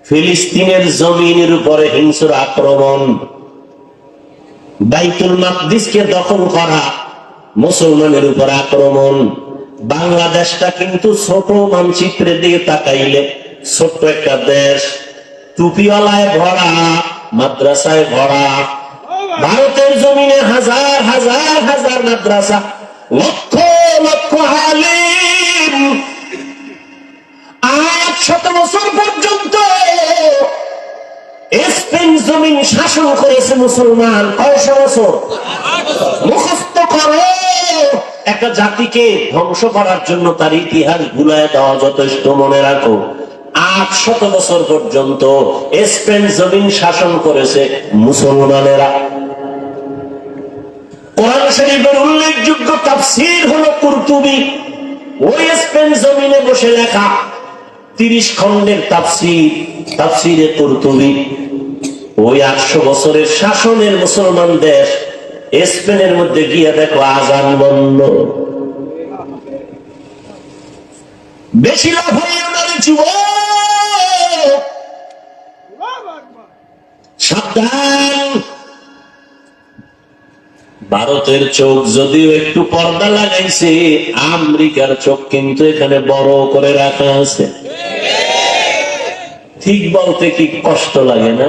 A: ফিলিস্তিনের জমিনের উপরে হিংস্র আক্রমণ, বাইতুল মাকদিসকে দখল করা, মুসলমানের উপর আক্রমণ। বাংলাদেশটা কিন্তু ছোট, মানচিত্রের দিকে তাকাইলে ছোট্ট একটা দেশ, টুপিওয়ালায় ভরা, মাদ্রাসায় ভরা। ভারতের জমিনে হাজার হাজার হাজার মাদ্রাসা, লক্ষ লক্ষ আলিম। 800 বছর পর্যন্ত স্পেন জমিন শাসন করেছে মুসলমান। 100 বছর মুখস্থ করো। একটা জাতিকে ধ্বংস করার জন্য তার ইতিহাস ভুলায় দেওয়া যথেষ্ট, মনে রাখো। 800 বছর পর্যন্ত স্পেন জমিন শাসন করেছে মুসলমানেরা। কোরআন শরীফের উল্লেখযোগ্য তাফসীর হলো কুরতুবী। ওই স্পেন জমিনে বসে লেখা 30 খণ্ডের তাফসীর, তাফসীরে কুরতুবী। ওই 800 বছরের শাসনের মুসলমান দেশ স্পেনের মধ্যে গিয়ে দেখো আজান বন্ধ। বেশি লাভ হইও না রে যুবক, সাবধান। ভারতের চোখ যদিও একটু পর্দা লাগাইছে, আমেরিকার চোখ কিন্তু এখানে বড় করে রাখা আছে। ঠিক বলতে কি কষ্ট লাগে না?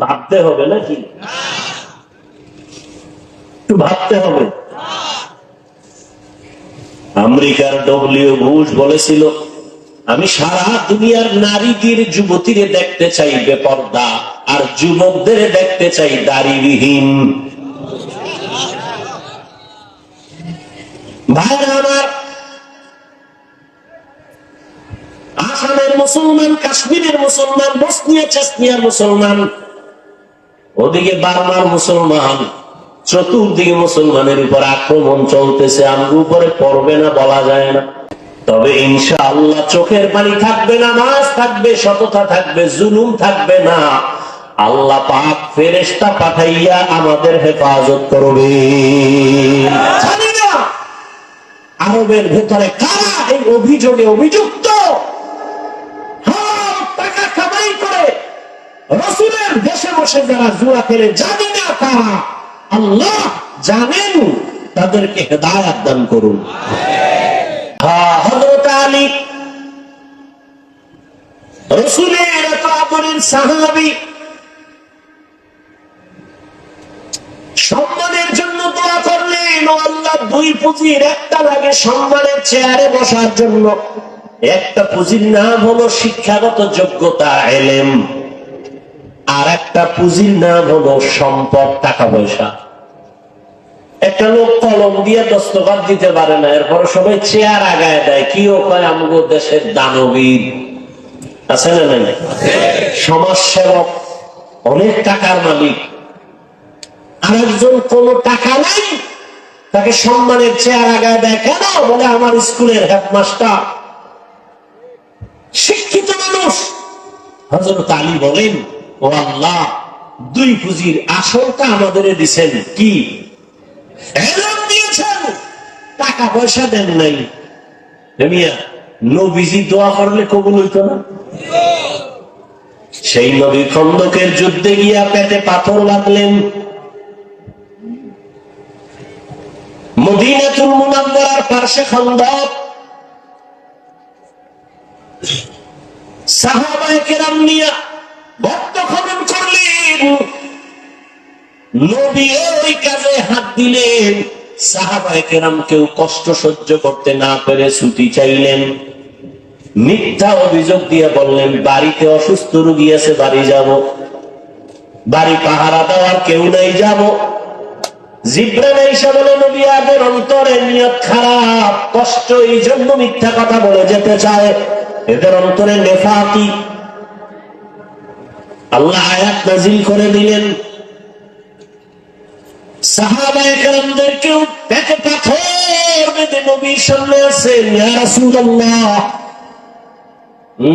A: ভাবতে হবে নাকি? একটু ভাবতে হবে। আমেরিকার ডব্লিউ বুশ বলেছিল, আমি সারা দুনিয়ার নারীদের যুবতীরে দেখতে চাই বেপর্দা, আর যুবকদের দেখতে চাই দাড়িবিহীন। ভাইরা আমার, আসামের মুসলমান, কাশ্মীরের মুসলমান, বসনিয়া চেচনিয়ার মুসলমান, ওদিকে বার্মার মুসলমান, চতুর্দিকে মুসলমানের উপর আক্রমণ চলতেছে। আমার উপরে পড়বে না বলা যায় না, তবে ইনশাআল্লাহ চোখের পানি থাকবে, নামাজ থাকবে, সততা থাকবে, জুলুম থাকবে না। আল্লাহ পাক ফেরেশতা পাঠাইয়া আমাদের হেফাজত করবে। জানি না আরবের ভেতরে কারা এই অভিযোগে অভিযুক্ত, টাকা কামাই করে রাসূলের দেশে বসে যারা জুয়া খেলে, জানি না কারা, আল্লাহ জানেন, তাদেরকে হেদায়েত দান করুন। হযরত আলী রাসূলের এত আপনের সাহাবী, সম্মানের জন্য দোয়া করলেন, ও আল্লাহ, দুই পুঁজির একটা লাগে সম্মানের চেয়ারে বসার জন্য, একটা পুঁজির নাম হলো শিক্ষাগত যোগ্যতা, ইলম, আর একটা পুঁজির নাম হলো সম্পদ, টাকা পয়সা। একটা লোক কলম দিয়ে দস্তখত দিতে পারে না, এরপর সবাই চেয়ার আগায় দেয়, কি ও কয় আমগো দেশের দানবীর আছে না নাই, সমাজ সেবক, অনেক টাকার মালিক। আরেকজন কোন টাকা নাই, তাকে সম্মানের চেয়ার আগায় দেয়, কেন? বলে আমার স্কুলের হেডমাস্টার, শিক্ষিত মানুষ। হযরত আলী বলেন, ও আল্লাহ, দুই পুঁজির আসলটা আমাদের দিছেন, কি? ইলম দিয়েছেন, টাকা পয়সা দেন নাই। নবীজি দোয়া করলে কবুল হইতো না? সেই নবী খন্দকের যুদ্ধে গিয়া পেটে পাথর লাগলেন, মদিনাতুল মুনাওয়ারার পাশে খন্দক, সাহাবায়ে কেরাম নিয়া ভক্ত খনন করলেন, নবী ওই কাজে হাত দিলেন। সাহাবায়ে কেরাম কেউ কষ্ট সহ্য করতে না পেরে ছুটি চাইলেন, মিথ্যা অভিযোগ দিয়ে বললেন বাড়িতে অসুস্থ রোগী আছে, বাড়ি যাব, বাড়ি পাহারা দেওয়ার কেউ নাই, যাব। জিবরাইল এসে বলে, নবী আদের অন্তরে নিয়ত খারাপ, কষ্ট, এই জন্য মিথ্যা কথা বলে যেতে চায়, এদের অন্তরে নেফাকি। আল্লাহ আয়াত নাযিল করে দিলেন, সাহাবায়ে কেরামদেরকেও পেটে পাথর বেঁধে নবীর সামনে আছেন, ইয়া রাসূলুল্লাহ,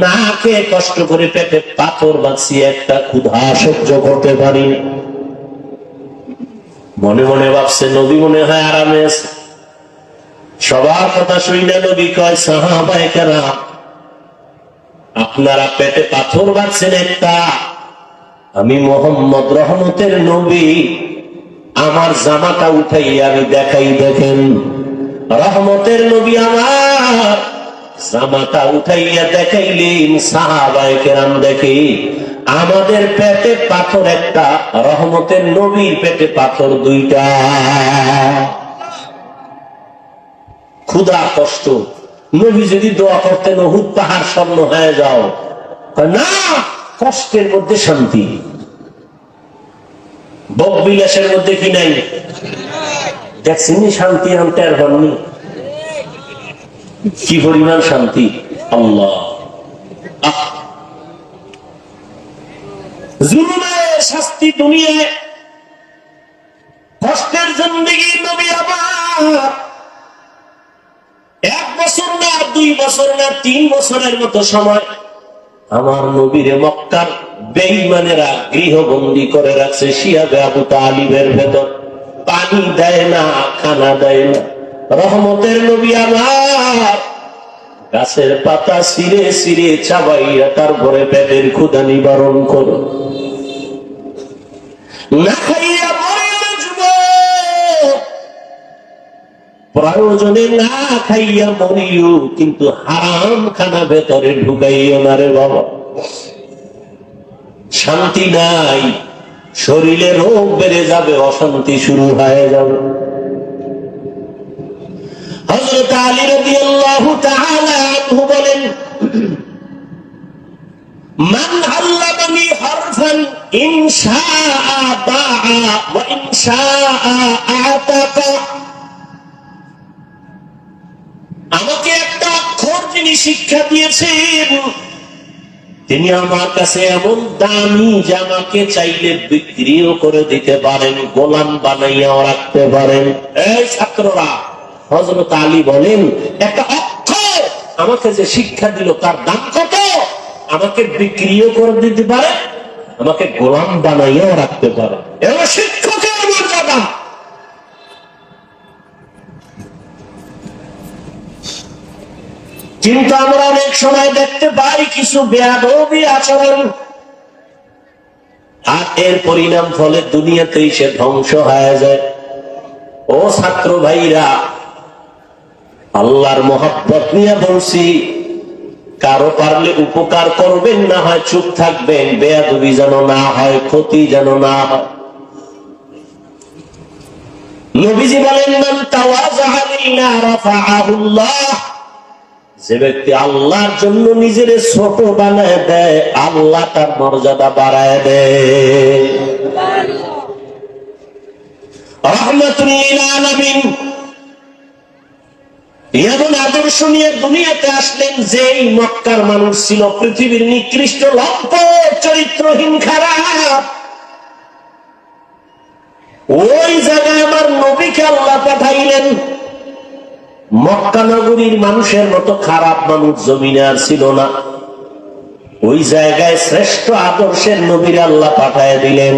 A: না খেয়ে কষ্ট করে পেটে পাথর বাঁধছি, একটা ক্ষুধা সহ্য করতে পারি। মনে মনে ভাবছে নবী মনে হয় আরামে আছে। সবার কথা শুনে নবী কয়, সাহাবায়ে কেরাম, আপনারা পেটে পাথর বাঁধছেন একটা, আমি মুহাম্মদ রহমতের নবী, আমার জামাটা উঠাইয়া আমি দেখাই, দেখেন রহমতের নবী আমার জামাটা উঠাইয়া দেখাইলেন। সাহাবায়ে কেরাম দেখে আমাদের পেটে পাথর একটা, রহমতের নবীর পেটে পাথর দুইটা। ক্ষুধা কষ্ট, নবী যদি দোয়া করতেন উহুদ পাহাড় স্বর্ণ হয়ে যাও, না, কষ্টের মধ্যে শান্তি, ভোগ বিলাসের মধ্যে কি নাই? দেখছেন শান্তি আনতে আর হননি, কি পরিমাণ শান্তি! আল্লাহ, জুলুমের শাস্তি দুনিয়ায়, কষ্টের জিন্দেগি। নবী আবার 1 বছর না, 2 বছর না, 3 বছরের মতো সময় আমার নবীরে মক্কার বেঈমানেরা গৃহবন্দী করে রাখছে শিয়াবে আবু তালিবের ভেতর, পানি দেয় না, খানা দেয় না। রহমতের নবী আমার গাছের পাতা ছিঁড়ে ছিঁড়ে চাবাইয়া তারপরে পেটের ক্ষুধা নিবারণ করো, না খাইয়া মরে না যুবক, প্রয়োজনে না খাইয়া মরিও, কিন্তু হারাম খানা ভেতরে ঢুকাইও না রে বাবা। শান্তি নাই, শরীরে রোগ বেড়ে যাবে, অশান্তি শুরু হয়ে যাবে। হযরত আলী রাদিয়াল্লাহু তাআলা আনহু বলেন, মান আল্লামানি হারফান ইন শাআ বাআ ওয়া ইন শাআ আতাকা, আমাকে একটা অক্ষর যিনি শিক্ষা দিয়েছেন, তিনি আমার কাছে এমন দামি যে আমাকে চাইলে বিক্রিও করে দিতে পারেন, গোলাম বানাইয়াও রাখতে পারেন। এই ছাত্ররা, হযরত আলী বলেন, একটা অক্ষর আমাকে যে শিক্ষা দিল তার দাম কত? আমাকে বিক্রিও করে দিতে পারে, আমাকে গোলাম বানাইয়াও রাখতে পারে। এবার শিক্ষকের মর্যাদা। কিন্তু আমরা অনেক সময় দেখতে পাই কিছু বেয়াদবি আচরণ, আর এর পরিণাম ফলে দুনিয়াতেই সে ধ্বংস হয়ে যায়। ও ছাত্র ভাইরা, আল্লাহর মহব্বত নিয়ে বলছি, কারো পারলে উপকার করবেন, না হয় চুপ থাকবেন, বেয়াদবি যেন না হয়, ক্ষতি যেন না হয়। নবীজি বলেন, মান তাওয়াযা লিল্লাহ রাফাআহুল্লাহ, যে ব্যক্তি আল্লাহর জন্য নিজের ছোট বানায় দেয়, আল্লাহ তার মর্যাদা বাড়ায় দেয়। রাহমাতুল লিল আলামিন এমন আদর্শ নিয়ে দুনিয়াতে আসলেন, যেই মক্কার মানুষ ছিল পৃথিবীর নিকৃষ্ট, লম্পট, চরিত্রহীন, খারাপ। ওই জায়গায় আমার নবীকে আল্লাহ পাঠাইলেন। মক্কা নগরীর মানুষের মতো খারাপ মানুষ জমিনে আর ছিল না। ওই জায়গায় শ্রেষ্ঠ আদর্শের নবীর আল্লাহ পাঠায় দিলেন।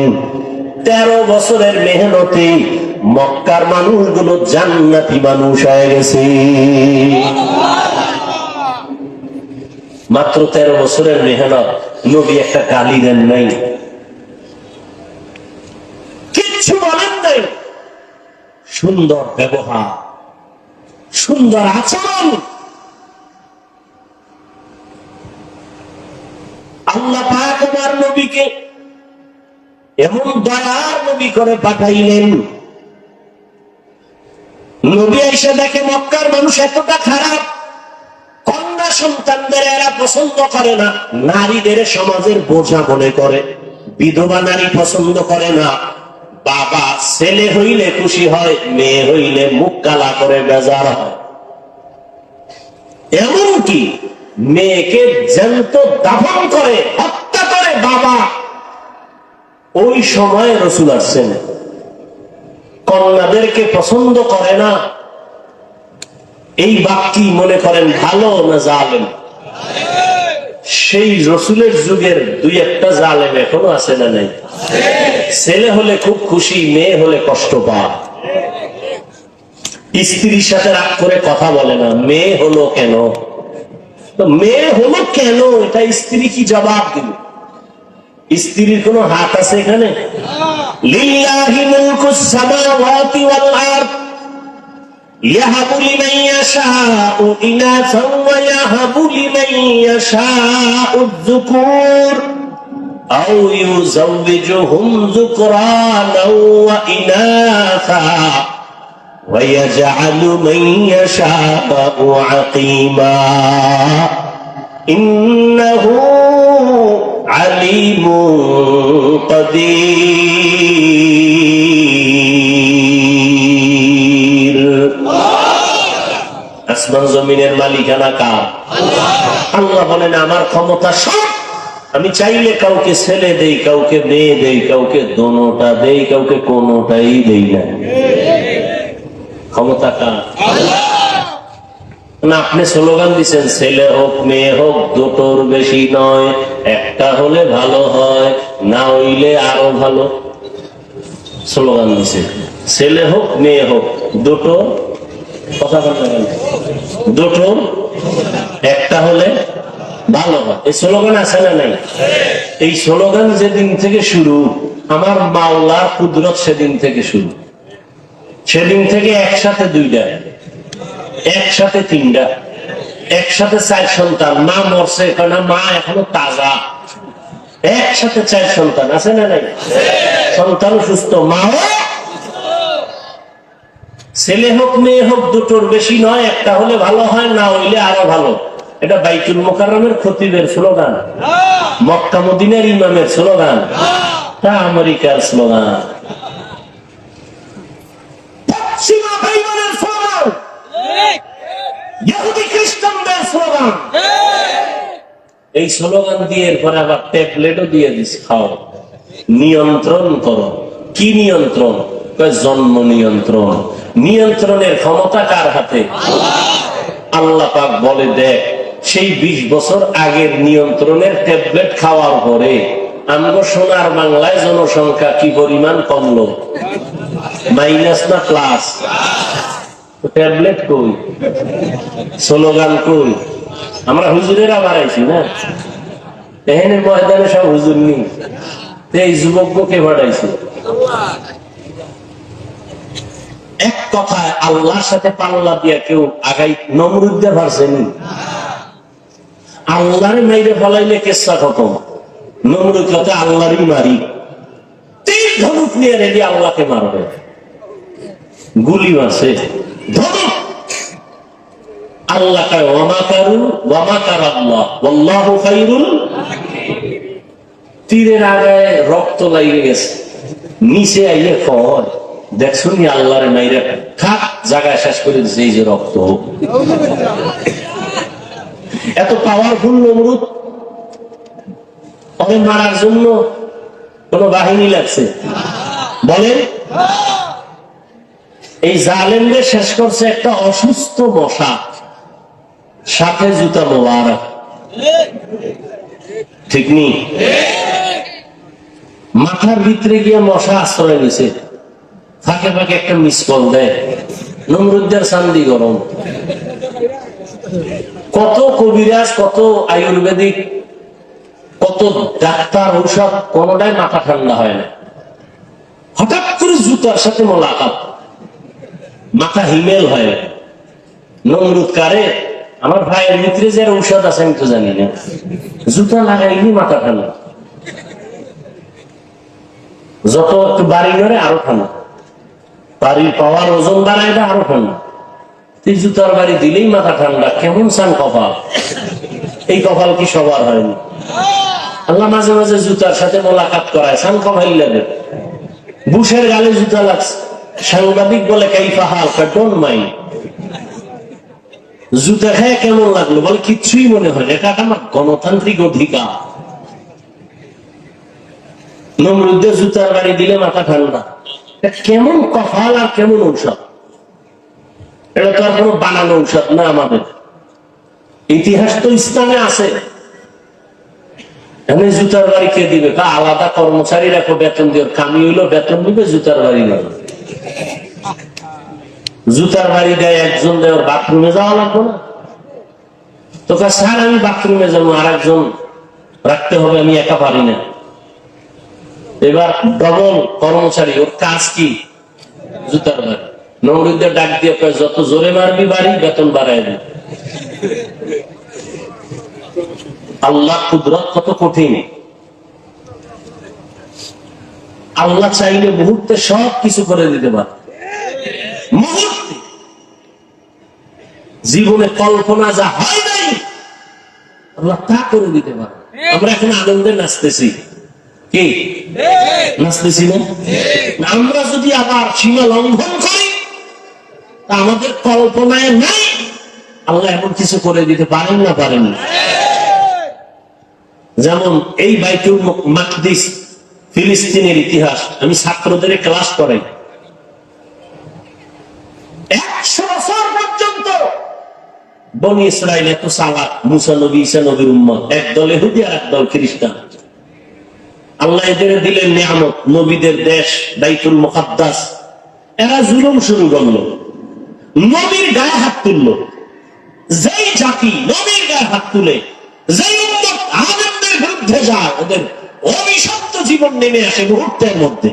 A: 13 বছরের মেহনতে মক্কার মানুষগুলো জান্নাতি মানুষ হয়ে গেছে। মাত্র 13 বছরের মেহনত, নবী একটা গালি দেন নাই, কিচ্ছু বলেন নাই। সুন্দর ব্যবহার, সুন্দর আচরণ। আল্লাহ পাক আমার নবীকে এমন দয়ার নবী করে পাঠাইলেন। নবী এসে দেখে মক্কার মানুষ এতটা খারাপ, কন্যা সন্তানদের এরা পছন্দ করে না, নারীদের সমাজের বোঝা মনে করে, বিধবা নারী পছন্দ করে না। বাবা ছেলে হইলে খুশি হয়, মেয়ে হইলে মুখ কালা করে বেজার হয়। এমনকি মেয়েকে জ্যান্ত দাফন করে, হত্যা করে বাবা। ওই সময় রাসূল আসছেন, কন্যাদেরকে পছন্দ করে না। এই বাক্যি মনে করেন ভালো না জালেম? সেই রাসূলের যুগের 2-1টা জালেম এখনো আছে না নাই? ছেলে হলে খুব খুশি, মেয়ে হলে কষ্ট পায়। স্ত্রীর সাথে রাগ করে কথা বলে না, মেয়ে হলো কেন, মেয়ে হলো কেন, এটা স্ত্রী কি জবাব দিবে? স্ত্রীর কোন হাত আছে এখানে? লিল্লাহি মুলকুস সামাওয়াতি ওয়াল আরদ ইয়াহাবু লিমান ইয়াশাউ ইনাসান ওয়া ইয়াহাবু লিমান ইয়াশাউ যুকুর আও ইউযাওবিজুহুম যুকরানাও ওয়া ইনাসা ওয়া ইয়াজআলু মান ইয়াশাউ আকিমা ইন্নাহু আলিমুন কাদির। আসমান জমিনের মালিকানা কার? আল্লাহ বলেন, আমার ক্ষমতা সব। আমি চাইলে কাউকে ছেলে দেই, কাউকে মেয়ে দেই, কাউকে দোনোটা দেই, কাউকে কোনোটাই দেই না। ক্ষমতা কার? না, আপনি স্লোগান দিচ্ছেন ছেলে হোক মেয়ে হোক দুটোর বেশি নয়, একটা হলে ভালো হয়, না হইলে আরো ভালো। স্লোগান দিচ্ছে ছেলে হোক মেয়ে হোক দুটো, কথা বলতে গেল দুটো, একটা হলে ভালো হয়। এই স্লোগান আছে না নাই? এই স্লোগান যেদিন থেকে শুরু, আমার মাওলার কুদরত সেদিন থেকে শুরু। সেদিন থেকে একসাথে দুইটা, একসাথে 3টা, একসাথে 4 সন্তান, মা মরছে কারণ মা এখনো তাজা, একসাথে 4 সন্তান আছে না নাই? সন্তান সুস্থ, মাও ছেলে হোক মেয়ে হোক দুটোর বেশি নয়, একটা হলে ভালো হয়, না হইলে আরো ভালো। এটা বাইতুল মোকাররমের খতিবের স্লোগান, মক্কা মদিনার ইমামের স্লোগান, তা আমেরিকার স্লোগান, পশ্চিমা বেঈমানের স্লোগান, ইহুদি খ্রিস্টানদের স্লোগান। এই স্লোগান দিয়ে এরপরে আবার ট্যাবলেটও দিয়ে দিস, খাও, নিয়ন্ত্রণ করো। কি নিয়ন্ত্রণ? জন্ম নিয়ন্ত্রণ। নিয়ন্ত্রণের ক্ষমতা কার হাতে? আল্লাহ পাক বলে, দেখ সেই 20 বছর আগের নিয়ন্ত্রণের ট্যাবলেট খাওয়ার পরে আমগো সোনার বাংলায় জনসংখ্যা কি পরিমাণ কমলো? মাইনাস না প্লাস? ট্যাবলেট কই, স্লোগান কই? আমরা হুজুরেরা বাড়াইছি না, এখানে ময়দানে সব হুজুর নেই, এই যুবককে বাড়াইছে। এক কথায় আল্লাহর সাথে পাল্লা দিয়া কেউ আগাই নমরুদ দিয়ে পারছেনি। আল্লাহরে মাইরে ফলাইলে কেসা খতম। নমরুদ কথা আল্লাহরই মারি, তীর ধনুক নিয়ে রেডি আল্লাহকে মারবে, গুলি মারছে ধনুক। আল্লাহ কয় ওয়া মাকারু ওয়া মাকার আল্লাহ ওয়াল্লাহু খায়রুল। তীরের আগায় রক্ত লাগে গেছে, নিচে আইয়ে কয়, দেখছো নি আল্লাহরে মাইরে খাক জায়গায় শেষ করে দিচ্ছে, এই যে রক্ত। এত পাওয়ারফুল নমরুদ, ওকে মারার জন্য কোন বাহিনী লাগছে? বলেন, এই জালেমদের শেষ করছে একটা অসুস্থ মশা, সাথে জুতা মোবারক, ঠিক নি? মাথার ভিতরে গিয়ে মশা আশ্রয় নিছে, ফাঁকে ফাঁকে একটা মিস কল দেয়, নমরুদের চান্দি গরম। কত কবিরাজ, কত আয়ুর্বেদিক, কত ডাক্তার, ঔষধ, কোনটাই মাথা ঠান্ডা হয় না। হঠাৎ করে জুতার সাথে মোলাকাত, মাথা হিমেল হয়। নমরুদ কারে? আমার ভাইয়ের ভিতরে যে ঔষধ আছে আমি তো জানি না, জুতা লাগাইনি মাথা ঠান্ডা। যত একটু বাড়ি নড়ে আরো ঠান্ডা, বাড়ির পাওয়ার ওজন বাড়ায় না আরো ঠান্ডা। তুই জুতার বাড়ি দিলেই মাথা ঠান্ডা, কেমন চান কপাল! এই কপাল কি সবার হয়নি? আল্লাহ মাঝে মাঝে জুতার সাথে মোলাকাত করায়, চান কপাল লাগে। বুশের গালে জুতা লাগছে, সাংবাদিক বলে কাইফা হাল, ডোন্ট মাইন্ড। জুতা খায় কেমন লাগলো? বলে কিচ্ছুই মনে হয় না, এটা আমার গণতান্ত্রিক অধিকার। নমরুদের জুতার বাড়ি দিলে মাথা ঠান্ডা, কেমন কপাল আর কেমন ঔষধ! এটা তো আর কোনো বানানো ঔষধ না, আমাদের ইতিহাস তো ইসলামে আছে। এমনি জুতার বাড়ি কে দিবে? তা আলাদা কর্মচারী রাখো, বেতন দিয়ে, কামি হইলো বেতন দিবে, জুতার বাড়ি না। জুতার বাড়ি দেয় একজন, দেয় বাথরুমে যাওয়া লাগবে না তো? স্যার আমি বাথরুমে যাবো, আর একজন রাখতে হবে, আমি একা পারি না। এবার ডবল কর্মচারী, ওর কাজ কি? জুতার বাড়ি। নমরুদের ডাক দিয়ে কয়, যত জোরে মারবি বাড়ি, বেতন বাড়ায় দিবি। আল্লাহ কুদরত কত কঠিন! আল্লাহ চাইলে মুহূর্তে সব কিছু করে দিতে পারে, মুহূর্তে। জীবনে কল্পনা যা হয় নাই আল্লাহ তা করে দিতে পারে। আমরা এখন আনন্দে নাচতেছি, কি নাচতেছি না? আমরা যদি আবার সীমা লঙ্ঘন করি, তা আমাদের কল্পনায় নাই আল্লাহ এমন কিছু করে দিতে পারেন না, পারেন না। যেমন এই বাইতুল মাকদিস, ফিলিস্তিনের ইতিহাস আমি ছাত্রদের ক্লাস করাই। 100 বছর পর্যন্ত বনি ইসরাইল এত চালাক, মুসা নবী, ঈসা নবীর উম্মত, একদল ইহুদি আর একদল খ্রিস্টান। আল্লাহ এদের দিলেন নিয়ামত, নবীদের দেশ বাইতুল মুকাদ্দাস। এরা জুলুম শুরু করলো, নবীর গায়ে হাত তুললো। যেই জাতি নবীর গায়ে হাত তুলে, যেই উম্মত আলেমদের বিরুদ্ধে যায়, ওদের অভিশপ্ত জীবন নেমে আসে মুহূর্তের মধ্যে।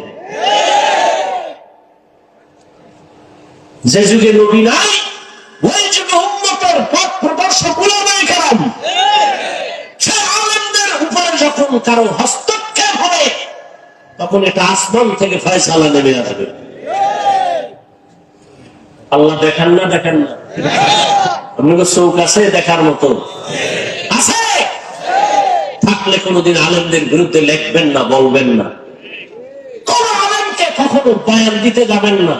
A: যে যুগে নবী নাই, ওই যুগে পৃষ্ঠপোষক উলামায়ে কেরাম। সে আলেমদের উপরে যখন কারো হস্তক্ষেপ হবে তখন এটা আসমান থেকে ফয়সালা নেমে আসবে। আল্লাহ দেখান না? দেখেন না? আপনাকে চোখ আছে দেখার মতো? আছে? থাকলে কোনদিন আলেমদের বিরুদ্ধে লিখবেন না, বলবেন না। কোন আলেমকে কখনো বয়ান দিতে যাবেন না।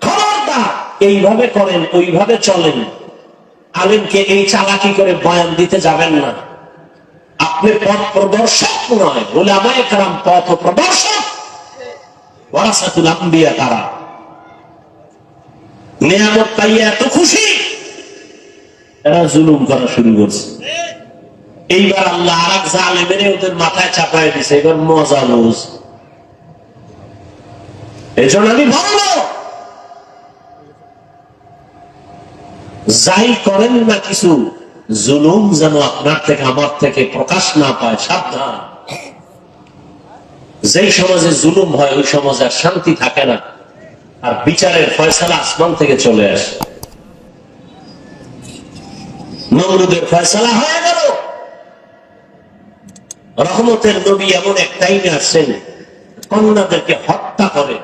A: খবরদার, এইভাবে করেন, ওইভাবে চলেন, আলেমকে এই চালাকি করে বয়ান দিতে যাবেন না। আপনি পথ প্রদর্শক নয়, উলামায়ে কেরাম পথ প্রদর্শক। ওয়ারাসাতুল আম্বিয়া তারা নিয়ামত পাইয়া এত খুশি, এরা জুলুম করা শুরু করছে। এইবার আল্লাহ আর এক জালেমের ওদের মাথায় চাপায় দিছে। এবার মজা লুজ। এই জন্য আমি বলবো, যাই করেন না কিছু, জুলুম যেন আপনার থেকে আমার থেকে প্রকাশ না পায়, সাবধান। যেই সমাজে জুলুম হয় ওই সমাজে আর শান্তি থাকে না, আর বিচারের ফয়সালা আসমান থেকে চলে আসে। নমরুদের ফয়সালা হয়ে গেল। রহমতের নবী এমন এক টাইমে আসেন, কন্যাদেরকে হত্যা করে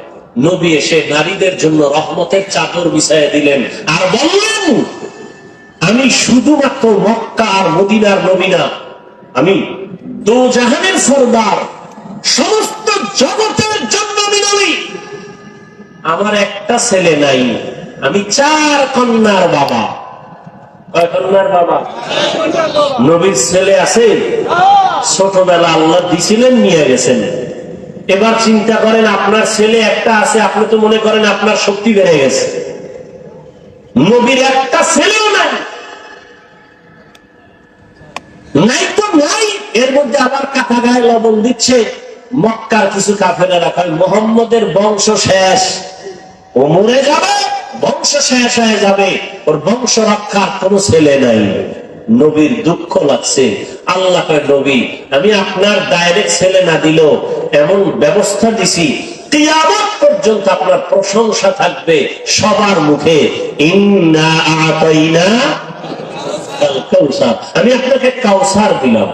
A: নবী এসে নারীদের জন্য রহমতের চাদর বিছাইয়া দিলেন আর বললেন, আমি শুধুমাত্র মক্কা আর মদিনার নবী না, আমি দো জাহানের সরদার, সমস্ত জগতের জন্য আমি নবী। আমার একটা ছেলে নাই, আমি 4 কন্যার বাবা। কয় কন্যার বাবা? নবীর ছেলে আছে? ছোটবেলা আল্লাহ দিছিলেন, নিয়ে গেছেন। এবার চিন্তা করেন, আপনার ছেলে একটা আছে, আপনি তো মনে করেন আপনার শক্তি বেড়ে গেছে। নবীর একটা ছেলেও নাই, নাই তো নাই। এর মধ্যে আবার কাটা গায়ে লবণ দিচ্ছে। মক্কার কিছু কাফেরেরা কয় মুহাম্মদের বংশ শেষ, ও মরে যাবে, বংশ শেষ হয়ে যাবে, ওর বংশ রক্ষার কোন ছেলে নাই। নবীর দুঃখ লাগছে। আল্লাহ কয়, নবী আমি আপনার ডাইরেক্ট ছেলে না দিলেও এমন ব্যবস্থা দিছি, কিয়ামত পর্যন্ত আপনার প্রশংসা থাকবে সবার মুখে। ইন্না আতাইনা আল কাউসার, আমি আপনাকে কাউসার দিলাম।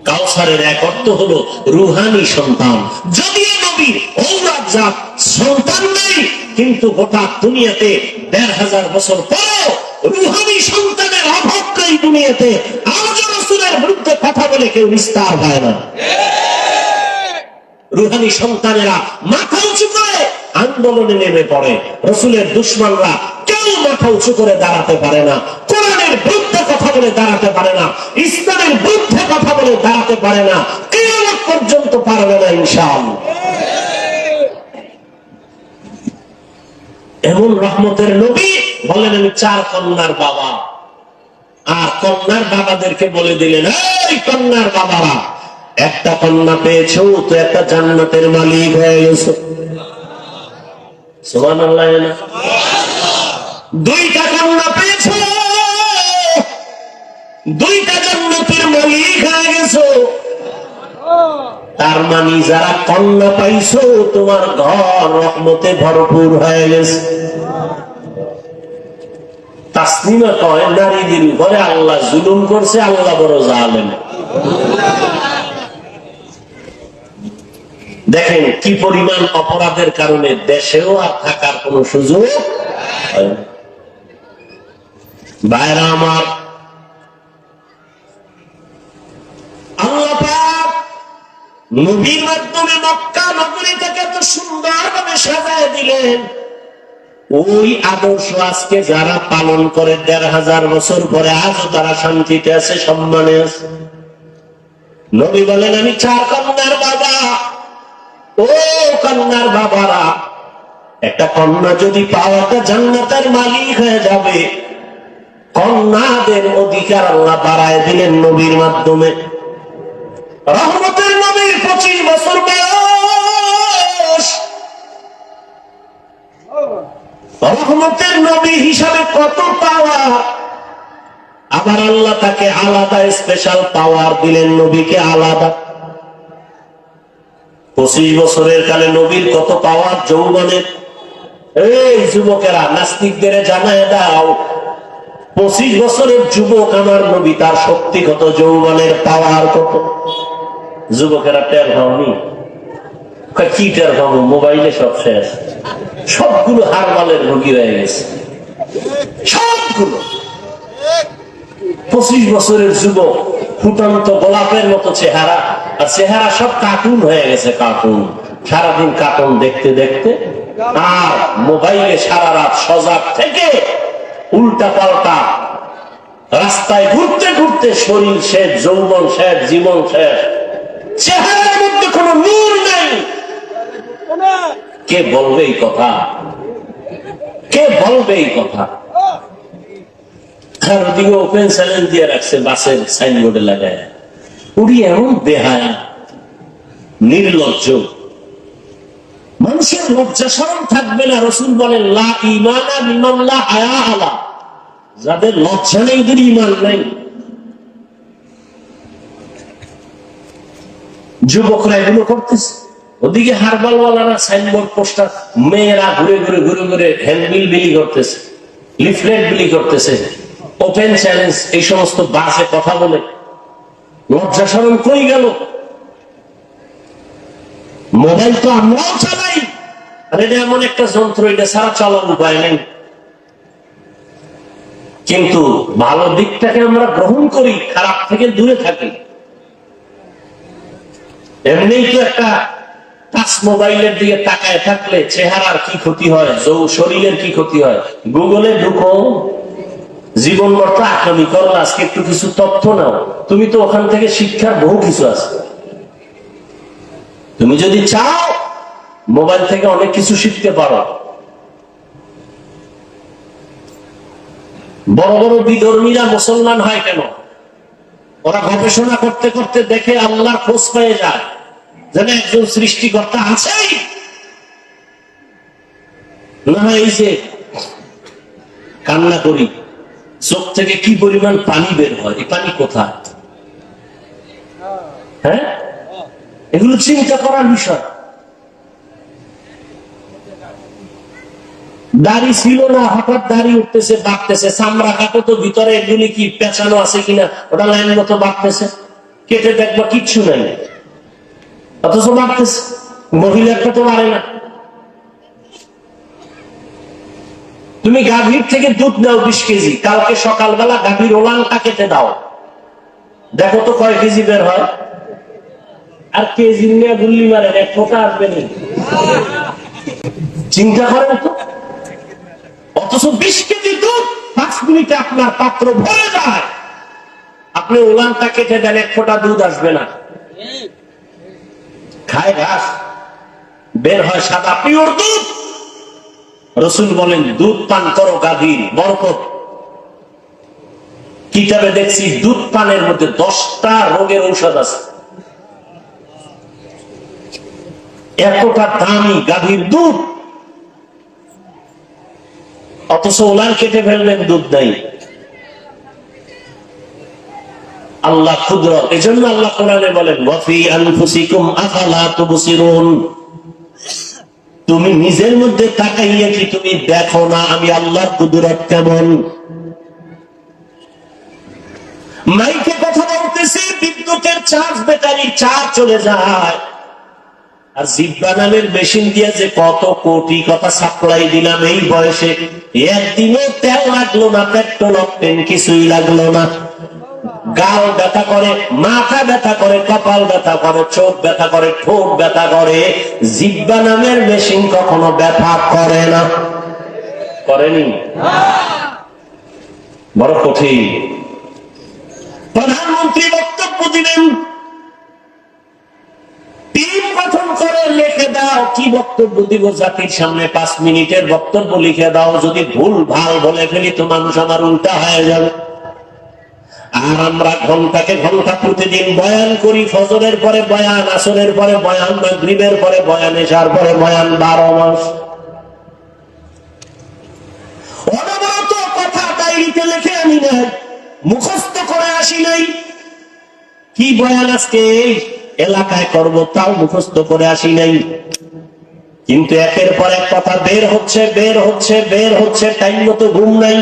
A: কাউসারের এক অর্থ হলো রুহানি সন্তান। যদিও নবীর ঔরত জাত সন্তান নেই, কিন্তু গোটা দুনিয়াতে ১৫০০ বছর পরেও রুহানি সন্তানের অভাব নেই দুনিয়াতে। আজও রাসূলের বিরুদ্ধে কথা বলে কেউ নিস্তার হয় না। রুহানি সন্তানেরা মাথা উঁচু করে আন্দোলনে নেমে পড়ে। রাসূলের দুশমনরা কেউ মাথা উঁচু করে দাঁড়াতে পারে না, কোরআনের বিরুদ্ধে কথা বলে দাঁড়াতে পারে না, ইসলামের বিরুদ্ধে কথা বলে দাঁড়াতে পারে না, কিয়ামত পর্যন্ত পারবে না ইনশাআল্লাহ। এমন রহমতের নবী বলেন, আমি 4 কন্যার বাবা। আর কন্যার বাবাদেরকে বলে দিলেন, এই কন্যার বাবারা, একটা কন্যা পেয়েছো তো একটা জান্নাতের মালিক হয়ে গেছো। সুবহানাল্লাহ। 2টা কন্যা পেয়েছো, 2টা জান্নাতের মালিক হয়ে গেছো। তার মানে যারা কন্যা পাইছো তোমার ঘর রহমতে ভরপুর হয়ে গেছে। তাসলিমা কয়, নারীদের উপরে আল্লাহ জুলুম করছে, আল্লাহ বড় জালেম। দেখেন কি পরিমাণ অপরাধের কারণে দেশেও আর থাকার কোন সুযোগ। ভাইরা আমার, আল্লাহ পাক নবীর মাধ্যমে মক্কা নগরীটাকে এত সুন্দরভাবে সাজায় দিলেন। ওই আদর্শ আজকে যারা পালন করে ১৫০০ বছর পরে আজও তারা শান্তিতে আছে, সম্মানে আছে। নবী বলেন, আমি 4 কন্যার বাবা। ও কন্যার বাবারা, একটা কন্যা যদি পাওয়াটা জান্নাতের মালিক হয়ে যাবে। কন্যাদের অধিকার আল্লাহ বাড়ায় দিলেন নবীর মাধ্যমে। রহমতের নবীর 25 বছর বয়স। রহমতের নবী হিসাবে কত পাওয়া, আবার আল্লাহ তাকে আলাদা স্পেশাল পাওয়ার দিলেন, নবীকে আলাদা। 25 বছরের কালে নবীর কত পাওয়ার যৌবনের। এই যুবকেরা, নাস্তিকদের জানায় দাও, 25 বছরের যুবক আমার নবী, তার শক্তি কত, যৌবনের পাওয়ার কত। যুবকেরা টের পাওনি? কি টের পাবো? মোবাইলে সব শেষ, সবগুলো হারমালের রোগী হয়ে গেছে, সবগুলো। 25 বছরের যুবক, ফুটন্ত গোলাপের মতো চেহারা, আর চেহারা সব কার্টুন হয়ে গেছে, কার্টুন। সারাদিন কার্টুন দেখতে দেখতে আর মোবাইলে সারা রাত সজাগ থেকে উল্টা পাল্টা রাস্তায় ঘুরতে ঘুরতে শরীর শেষ, যৌবন শেষ, জীবন শেষ, চেহারার মধ্যে কোনো নূর নেই। কে বলবে এই কথা? কে বলবে এই কথা? আর ওদিকে ওপেন চ্যালেঞ্জ দিয়ে রাখছে বাসের সাইনবোর্ডে লাগায়। উড়ি এমন বেহায়া, নির্লজ্জ, মানুষের লজ্জা শরম থাকবে না। রাসূল বলেন, লা ঈমানা লিমান লা হায়া আলা, যাদের লজ্জা নেই ওদের ঈমান নাই। যুবকরা এগুলো করতেছে, ওদিকে হারবালওয়ালারা সাইনবোর্ড পোস্টার, মেয়েরা ঘুরে ঘুরে ঘুরে ঘুরে হ্যান্ডবিল বিলি করতেছে, লিফলেট বিলি করতেছে, ওপেন চ্যালেঞ্জ, এই সমস্ত বাসে কথা বলে। লজ্জা শরম কই গেল? মোবাইল তো আমরাও চালাই, আর এটা এমন একটা যন্ত্র, এটা ছাড়া চলার উপায় নেই। কিন্তু ভালো দিকটাকে আমরা গ্রহণ করি, খারাপ থেকে দূরে থাকি। এমনি তো একটা টাচ মোবাইলের দিকে তাকায় থাকলে চেহারার কি ক্ষতি হয়, শরীরের কি ক্ষতি হয়। গুগলে ঢুকো, জীবন মর্ত আকামি করো, আজকে একটু কিছু তথ্য নাও, তুমি তো ওখান থেকে শিক্ষার বহু কিছু আছে। তুমি যদি চাও মোবাইল থেকে অনেক কিছু শিখতে পারো। বড় বড় বিধর্মীরা মুসলমান হয় কেন? ওরা গবেষণা করতে করতে দেখে আল্লাহর খোঁজ পেয়ে যায়, যেন একজন সৃষ্টিকর্তা আছেই। না এই যে কান্না করি, চোখ থেকে কি পরিমাণ পানি বের হয়, এই পানি কোথায়? হ্যাঁ, এগুলো চিন্তা করার বিষয়। দাড়ি ছিল না, হঠাৎ দাড়ি উঠতেছে, বাড়তেছে, চামড়া কাটো তো ভিতরে এগুলি কি পেঁচানো আছে কিনা ওটা লাইন মতো বাড়তেছে, কেটে দেখবা কিচ্ছু নাই, অথচ বাড়তেছে। মহিলাটা তো বাড়ে না। তুমি গাভীর থেকে দুধ নাও 20 কেজি, কালকে সকালবেলা গাভীর ওলানটা কেটে দাও, দেখো তো কয় কেজি বের হয়। আর কেজি নিয়ে গুল্লি মারেন, এক ফোঁটা আসবে না। চিন্তা করেন তো। অথচ 20 কেজি দুধ 5 মিনিটে আপনার পাত্র ভরে যায়, আপনি ওলানটা কেটে দেন, এক ফোঁটা দুধ আসবে না। খায় ঘাস, বের হয় সাদা পিওর দুধ। রাসূল বলেন, দুধ পান করো, গাভীর বরকত। কিতাবে দেখছি দুধ পানের মধ্যে 10টা রোগের ঔষধ আছে। এতটা দামি গাভীর দুধ, অথচ ওলান কেটে ফেললেন, দুধ নাই। আল্লাহ কুদরত। এজন্য আল্লাহ কোরআনে বলেন, ওয়াফি আনফুসিকুম আফালা তুবসিরুন, তুমি নিজের মধ্যে তাকাইয়া কি তুমি দেখো না আমি আল্লাহর কুদরত কেমন? মাইকে কথা বলতেছি, বিদ্যুতের চার্জ, ব্যাটারি চার্জ চলে যায়, আর জিব্বা নামের মেশিন দিয়ে যে কত কোটি কথা সাপ্লাই দিলাম এই বয়সে, একদিনও তেল লাগলো না, পেট্রোল অকটেন কিছুই লাগলো না। গাল ব্যথা করে, মাথা ব্যথা করে, কপাল ব্যথা করে, চোখ ব্যথা করে, ঠোঁট ব্যথা করে, জিব্বা নামের মেশিন কখনো ব্যথা করে না। করেনি? বড় কঠিন। প্রধানমন্ত্রী বক্তব্য দিলেন, টিম গঠন করে লিখে দাও কি বক্তব্য দিব জাতির সামনে, 5 মিনিটের বক্তব্য লিখে দাও, যদি ভুল ভাল বলে ফেলি তো মানুষ আমার উল্টা হয়ে যাবে। আর আমরা ঘন্টাকে ঘন্টা প্রতিদিন বয়ান করি, ফজরের পরে বয়ান, আসরের পরে বয়ান, মাগরিবের পরে বয়ান, এশার পরে বয়ান, 12 মাস। অনবরত কথা ডায়েরিতে লিখে আনি নাই, মুখস্থ করে আসি নাই। কি বয়ান আজকে এলাকায় করব তাও মুখস্থ করে আসি নাই, কিন্তু একের পর এক কথা বের হচ্ছে, বের হচ্ছে, বের হচ্ছে, টাইম মতো ঘুম নাই।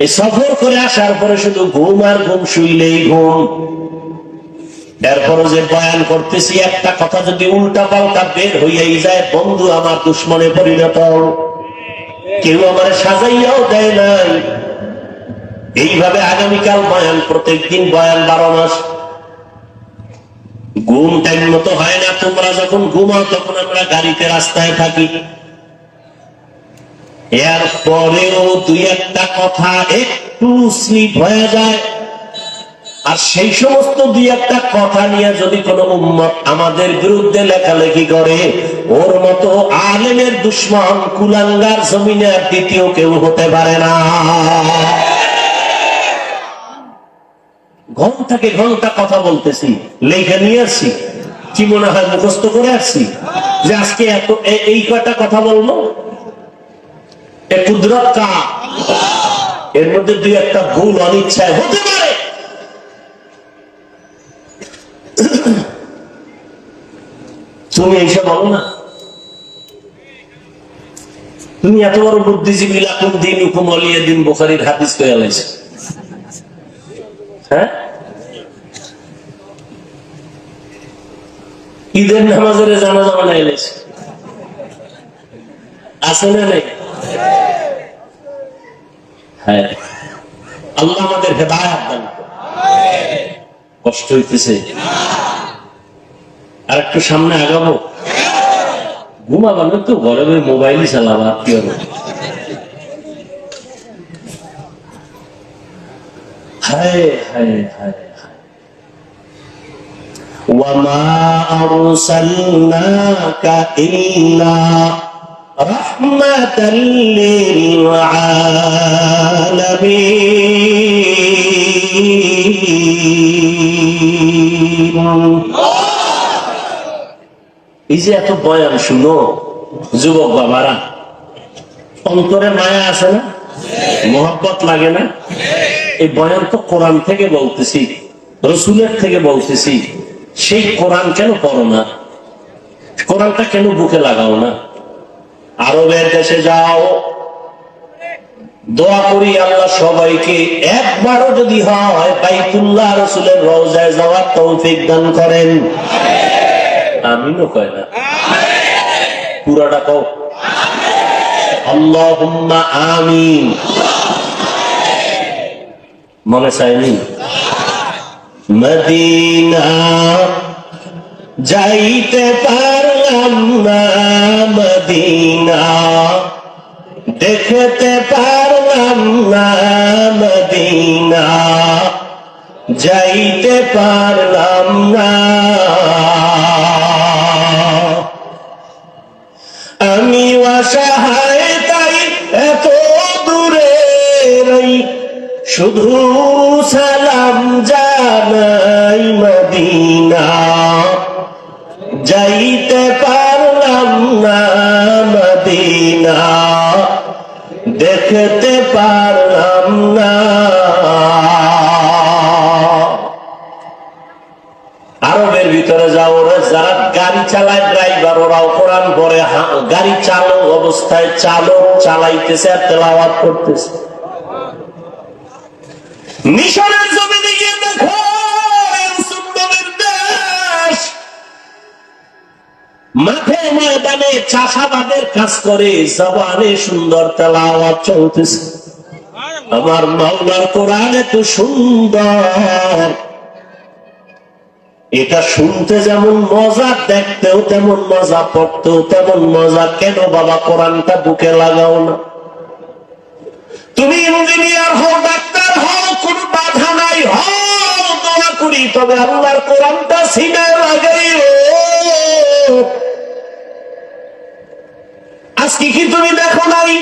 A: এই সফর করে আসার পরে শুধু ঘুম আর ঘুম, শুইলেই ঘুম। এরপরে যে বয়ান করতেছি, একটা কথা যদি উল্টা পাল্টা বের হইয়াই যায়, বন্ধু আমার দুশ্মনে পরিণত। কেউ আমার সাজাইয়াও দেয় নাই। এইভাবে আগামীকাল বয়ান, প্রত্যেকদিন বয়ান 12 মাস। ঘুম টাইম মতো হয় না। তোমরা যখন ঘুমাও তখন আমরা গাড়িতে, রাস্তায় থাকি। এরপরেও দুই একটা কথা একটু স্লিপ হয়ে যায়। আর সেই সমস্ত দুই একটা কথা নিয়ে যদি কোনো উম্মত আমাদের বিরুদ্ধে লেখালেখি করে, ওর মতো আলেমের দুশ্মন কুলাঙ্গার জমিনে আর দ্বিতীয় কেউ হতে পারে না। ঘন্টাকে ঘন্টা কথা বলতেছি, লেখা নিয়ে আসছি। কি মনে হয় মুখস্থ করে আসছি যে আজকে এত এই কয়টা কথা বলবো? কুদরত কা, এর মধ্যে দুই একটা ভুল অনিচ্ছায় হতে পারে। তুমি এইসব বলো না। তুমি এত বড় বুদ্ধিজীবী, লাকুম দিন হুকুম ওয়ালিয়া দিন, বুখারীর হাদিস কয়ে আলাইছে। হ্যাঁ, ঈদের নামাজের জানাজা বানাই লাইছে, আছে না নাই? হ্যাঁ, আল্লাহ আমাদের হেদায়েত দান করুন। কষ্ট হইতেছে, আর একটু সামনে আগাবো। ঘুমাবানো তো, ঘরে মোবাইলই চালাবা, কি হবে? হায় হায় হায়। وَمَا أَرْسَلْنَاكَ إِلَّا رَحْمَةً لِلْعَالَمِينَ। এই যে এত বয়ান শুনো যুবক বাবারা, অন্তরে মায়া আছে না? মহব্বত লাগে না? এই বয়ান তো কোরআন থেকে বলতেছি, রসুলের থেকে বলতেছি। সেই কোরআন কেন পড়ো না? কোরআনটা কেন বুকে লাগাও না? আরবের দেশে যাও, দোয়া করি আল্লাহ সবাইকে একবারও যদি হয় বাইতুল্লাহ রসুলের রওজায় যাওয়ার তৌফিক দান করেন। আমিনও কয় না, পুরাটা কও আল্লাহুম্মা আমিন। মনে চাইনি? মদিনা যাইতে পারলাম না, মদিনা দেখতে পারলাম না, মদিনা যাইতে পারলাম না। আমি অসহায় তাই এত দূরে রই, শুধু সালাম জানাই, মদিনা যাইতে পারলাম না, মদিনা দেখতে পারলাম না। আরবের ভিতরে যাও, যারা গাড়ি চালায় ড্রাইভার, ওরাও কোরআন পড়ে। গাড়ি চালক অবস্থায় চালক চালাইতেছে আর তেলাওয়াত করতেছে। মিশরের জমিনে গিয়ে দেখো, দেশ, মাঠে ময়দানে চাষাবাদের কাজ করে, জবানে সুন্দর তেলাওয়াত চলতেছে। আমার মাওলার কোরআন এত সুন্দর, এটা শুনতে যেমন মজা, দেখতেও তেমন মজা, পড়তেও তেমন মজা। কেন বাবা কোরআনটা বুকে লাগাও না? তুমি ইঞ্জিনিয়ার হও, ডাক্তার হও, কোন বাধা নাই, হও, দোয়া করি, তবে আল্লাহর কোরআনটা সিনায় লাগাইও। আজকে কি তুমি দেখো নাই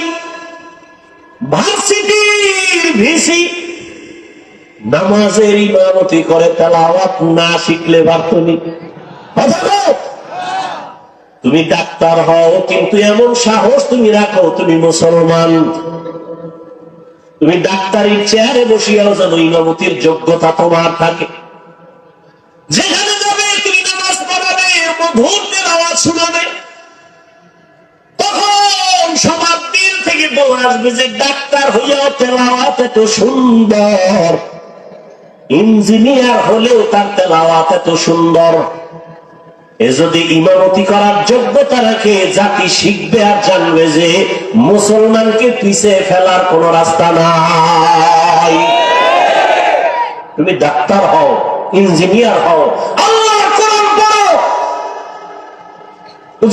A: ভার্সিটির ভিসি নামাজের ইমামতি করে, তেলাওয়াত না শিখলে পারতনি? তুমি ডাক্তার হও, কিন্তু এমন সাহস তুমি রাখো তুমি মুসলমান, তুমি ডাক্তারির চেয়ারে বসিয়াও যেন ইমামতির যোগ্যতা তোমার থাকে। যেখানে যাবে তুমি নামাজ পড়াবে, মধুর তেলাওয়াত শোনাবে, তখন সবার দিল থেকে থেকে বলা আসবে যে ডাক্তার হইয়াও তেলাওয়াত এত সুন্দর, ইঞ্জিনিয়ার হলেও তার তেলাওয়াত এত সুন্দর। এ যদি ইমামতি করার যোগ্যতা রাখে, জাতি শিখবে আর জানবে যে মুসলমানকে পিছিয়ে ফেলার কোন রাস্তা নাই। তুমি ডাক্তার হও, ইঞ্জিনিয়ার হও, আল্লাহর কোরআন পড়ো,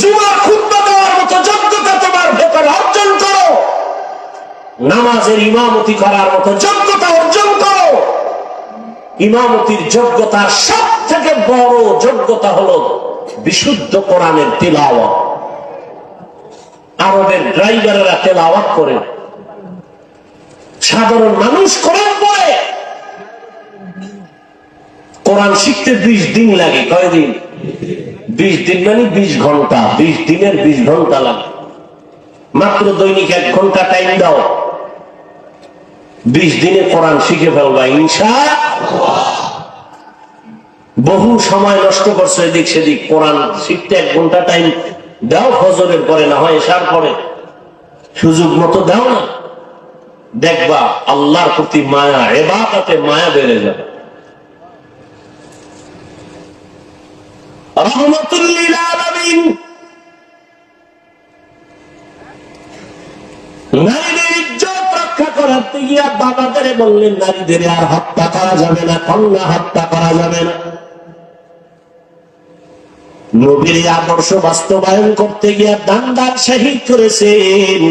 A: জুমার খুতবা দেওয়ার মতো যোগ্যতা তোমার ভেতরে অর্জন করো, নামাজের ইমামতি করার মতো যোগ্যতা অর্জন করো। ইমামতির যোগ্যতার সব থেকে বড় যোগ্যতা হলো বিশুদ্ধ কোরআনের তিলাওয়াত। আরবের ড্রাইভারেরা তেলাওয়াত করে, সাধারণ মানুষ কোরআন পড়ে। কোরআন শিখতে 20 দিন লাগে। কয়দিন? 20 দিন মানে 20 ঘন্টা। 20 দিনের 20 ঘন্টা লাগে। মাত্র দৈনিক 1 ঘন্টা টাইম দাও, 20 দিনে কোরআন শিখে ফেলবা ইনশাআল্লাহ। বহু সময় নষ্ট করছো এদিক সেদিক, কোরআন শিখতে 1 ঘন্টা টাইম দাও। ফজরের পরে, না হয় এশার পরে, সুযোগ মতো দাও না, দেখবা আল্লাহর প্রতি মায়া, ইবাদতে মায়া বেড়ে যাবে। রাহমাতুল লিল আলামিন নারীদের ইজ্জত রক্ষা করতে গিয়া বাবাদের বললেন, নারীদের আর হত্যা করা যাবে না, কন্যা হত্যা করা যাবে না। নবীর আদর্শ বাস্তবায়ন করতে গিয়া দান শহীদ করেছেন।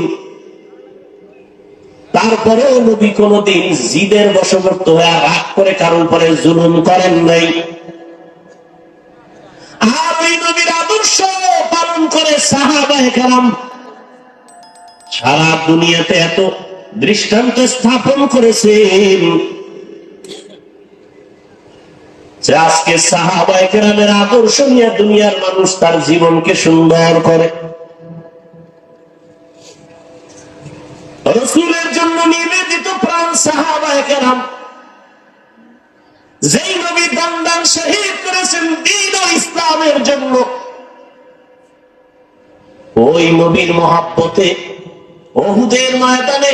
A: তারপরেও নবী কোনদিন জিদের বশবর্তী হয়ে রাগ করে কারোর উপরে জুলুম করেন নাই। আর ওই নবীর আদর্শ পালন করে সাহাবায়ে কেরাম সারা দুনিয়াতে এত দৃষ্টান্ত স্থাপন করেছেন যে আজকে সাহাবায়ে কেরামের আদর্শ নিয়ে দুনিয়ার মানুষ তার জীবনকে সুন্দর করে। রাসূলের জন্য নিবেদিত প্রাণ সাহাবায়ে কেরাম, যেই নবী দান শহীদ করেছেন দ্বীন ও ইসলামের জন্য, ওই নবীর মহব্বতে উহুদের ময়দানে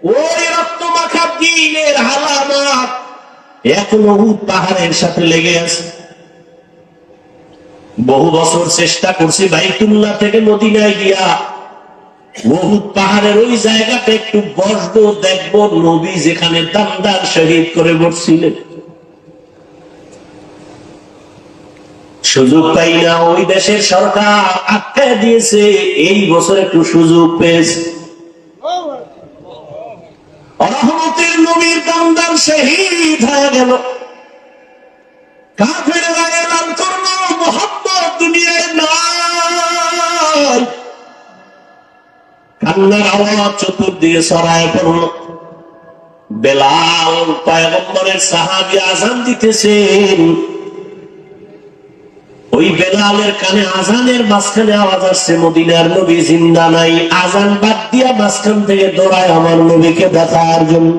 A: ওই রক্তমাখা দ্বীনের আলামত এখন উহুদ পাহাড়ের সাথে লেগে আছে। বহু বছর চেষ্টা করছি বাইতুল্লাহ থেকে মদিনায় গিয়া উহুদ পাহাড়ের ওই জায়গাটা একটু বসবো, দেখবো নবী যেখানে দান শহীদ করে বসছিলেন। সুযোগ পাই না, ওই দেশের সরকার আটকে দিয়েছে। এই বছর একটু সুযোগ পেয়েছে। রহমতের নবীর দান শহীদ হয়ে গেল। কাফেররা এলান করলো মুহাম্মদ দুনিয়ায় নাই। কান্নার আওয়াজ চতুর্দিকে ছড়ায় পড়ল। বেলাল পয়গম্বরের সাহাবী আযান দিতেছেন। ওই বেলালের কানে আযানের মাঝখানে আওয়াজ আসছে, মদিনার নবী জিন্দা নাই। আযান বাদ দিয়া মাঝখান থেকে দৌড়ায় আমার নবীকে দেখার জন্য।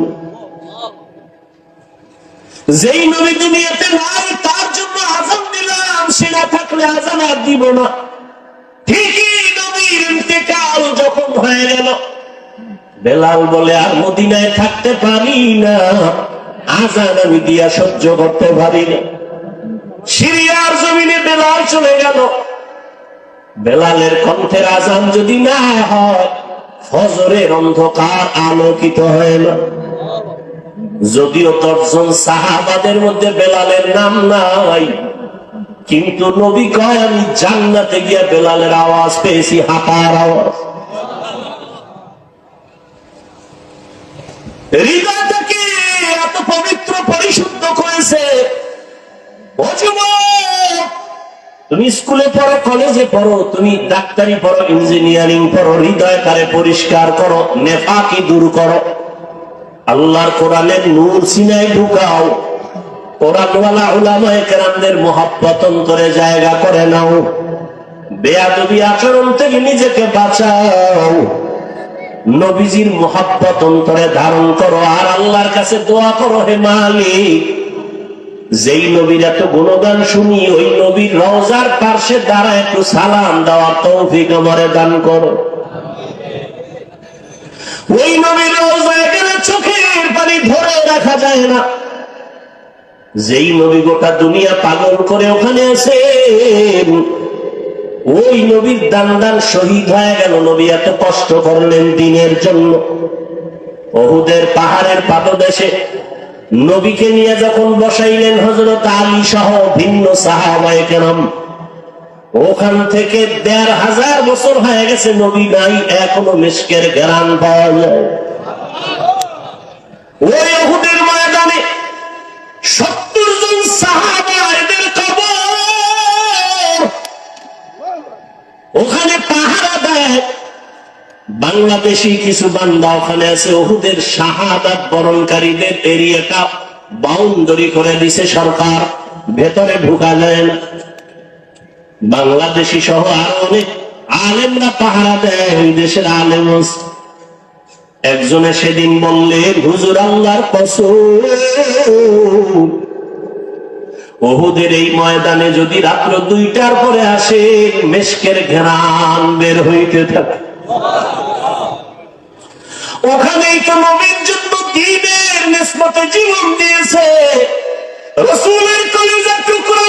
A: যেই নবী দুনিয়াতে নাই তার জন্য আযান দিলাম, সে না থাকলে আযান আর দিব না। ঠিকই নবীর ইন্তেকাল যখন হয়ে গেল, বেলাল বলে আর মদিনায় থাকতে পারি না, আযান আমি দিয়া সহ্য করতে পারি না। সিরিয়ার জমিনে বেলাল চলে গেল। বেলালের কণ্ঠের আযান যদি না হয়, ফজরের অন্ধকার আলোকিত হয় না। যদিও 10 জন সাহাবাদের মধ্যে বেলালের নাম নাই, কিন্তু নবী কয় আমি জান্নাতে গিয়া বেলালের আওয়াজ পেয়েছি, হাঁটার আওয়াজ। হৃদয়টাকে এত পবিত্র পরিশুদ্ধ করেছে। তুমি স্কুলে পড়ো, কলেজে পড়ো, তুমি ডাক্তারি পড়ো, ইঞ্জিনিয়ারিং পড়ো, হৃদয় তারে পরিষ্কার করো, নেফাকি দূর করো, আল্লাহর কোরআনের নূর সিনায় ঢুকাও, কোরআনওয়ালা উলামায়ে কেরামদের মহব্বত অন্তরে জায়গা করে নাও, বেয়াদবি আচরণ থেকে নিজেকে বাঁচাও, নবীজির মহব্বত অন্তরে ধারণ করো, আর আল্লাহর কাছে দোয়া করো, হে মালিক যেই নবীর এত গুণগান শুনি, ওই নবীর রওজার পাশে দাঁড়ায় একটু সালাম দেওয়ার তৌফিক আমারে দান করো। ওই নবীর রওজায় গেলে চোখের পানি ধরে রাখা যায় না। যেই নবী গোটা দুনিয়া পাগল করে ওখানে আছেন, ওই নবীর দান শহীদ হয়ে গেল। নবী এত কষ্ট করলেন দিনের জন্য। উহুদের পাহাড়ের পাদদেশে নবীকে নিয়ে যখন বসাইলেন হযরত আলী সহ ভিন্ন সাহাবায়ে কেরাম, ওখান থেকে ১৫০০ বছর হয়ে গেছে, নবী নাই, এখনো মিশকের ঘ্রাণ পাওয়া যায়। ওই উহুদের ময়দানে ৭০ জন সাহাবা, এদের কবর ওখানে পাহারা দেয়। বাংলাদেশি কিছু বান্দা ওখানে আছে। উহুদের শাহাদাত বরণকারীদের এরিয়াটা বাউন্ডারি করে দিছে সরকার, ভেতরে ঢোকা যায় না। বাংলাদেশি সহ আরো অনেক আলেমরা পাহারা দেয়, ওই দেশের আলেম। একজনে সেদিন বললেন, হুজুর আল্লাহর কসম, উহুদের এই ময়দানে যদি রাত্র ২টার পরে আসে, মিশকের ঘ্রাণ বের হইতে থাকে। ওখানেই তো নবীর জন্য দ্বীনের নিসবতে জীবন দিয়েছে। রাসূলের কলিজার টুকরা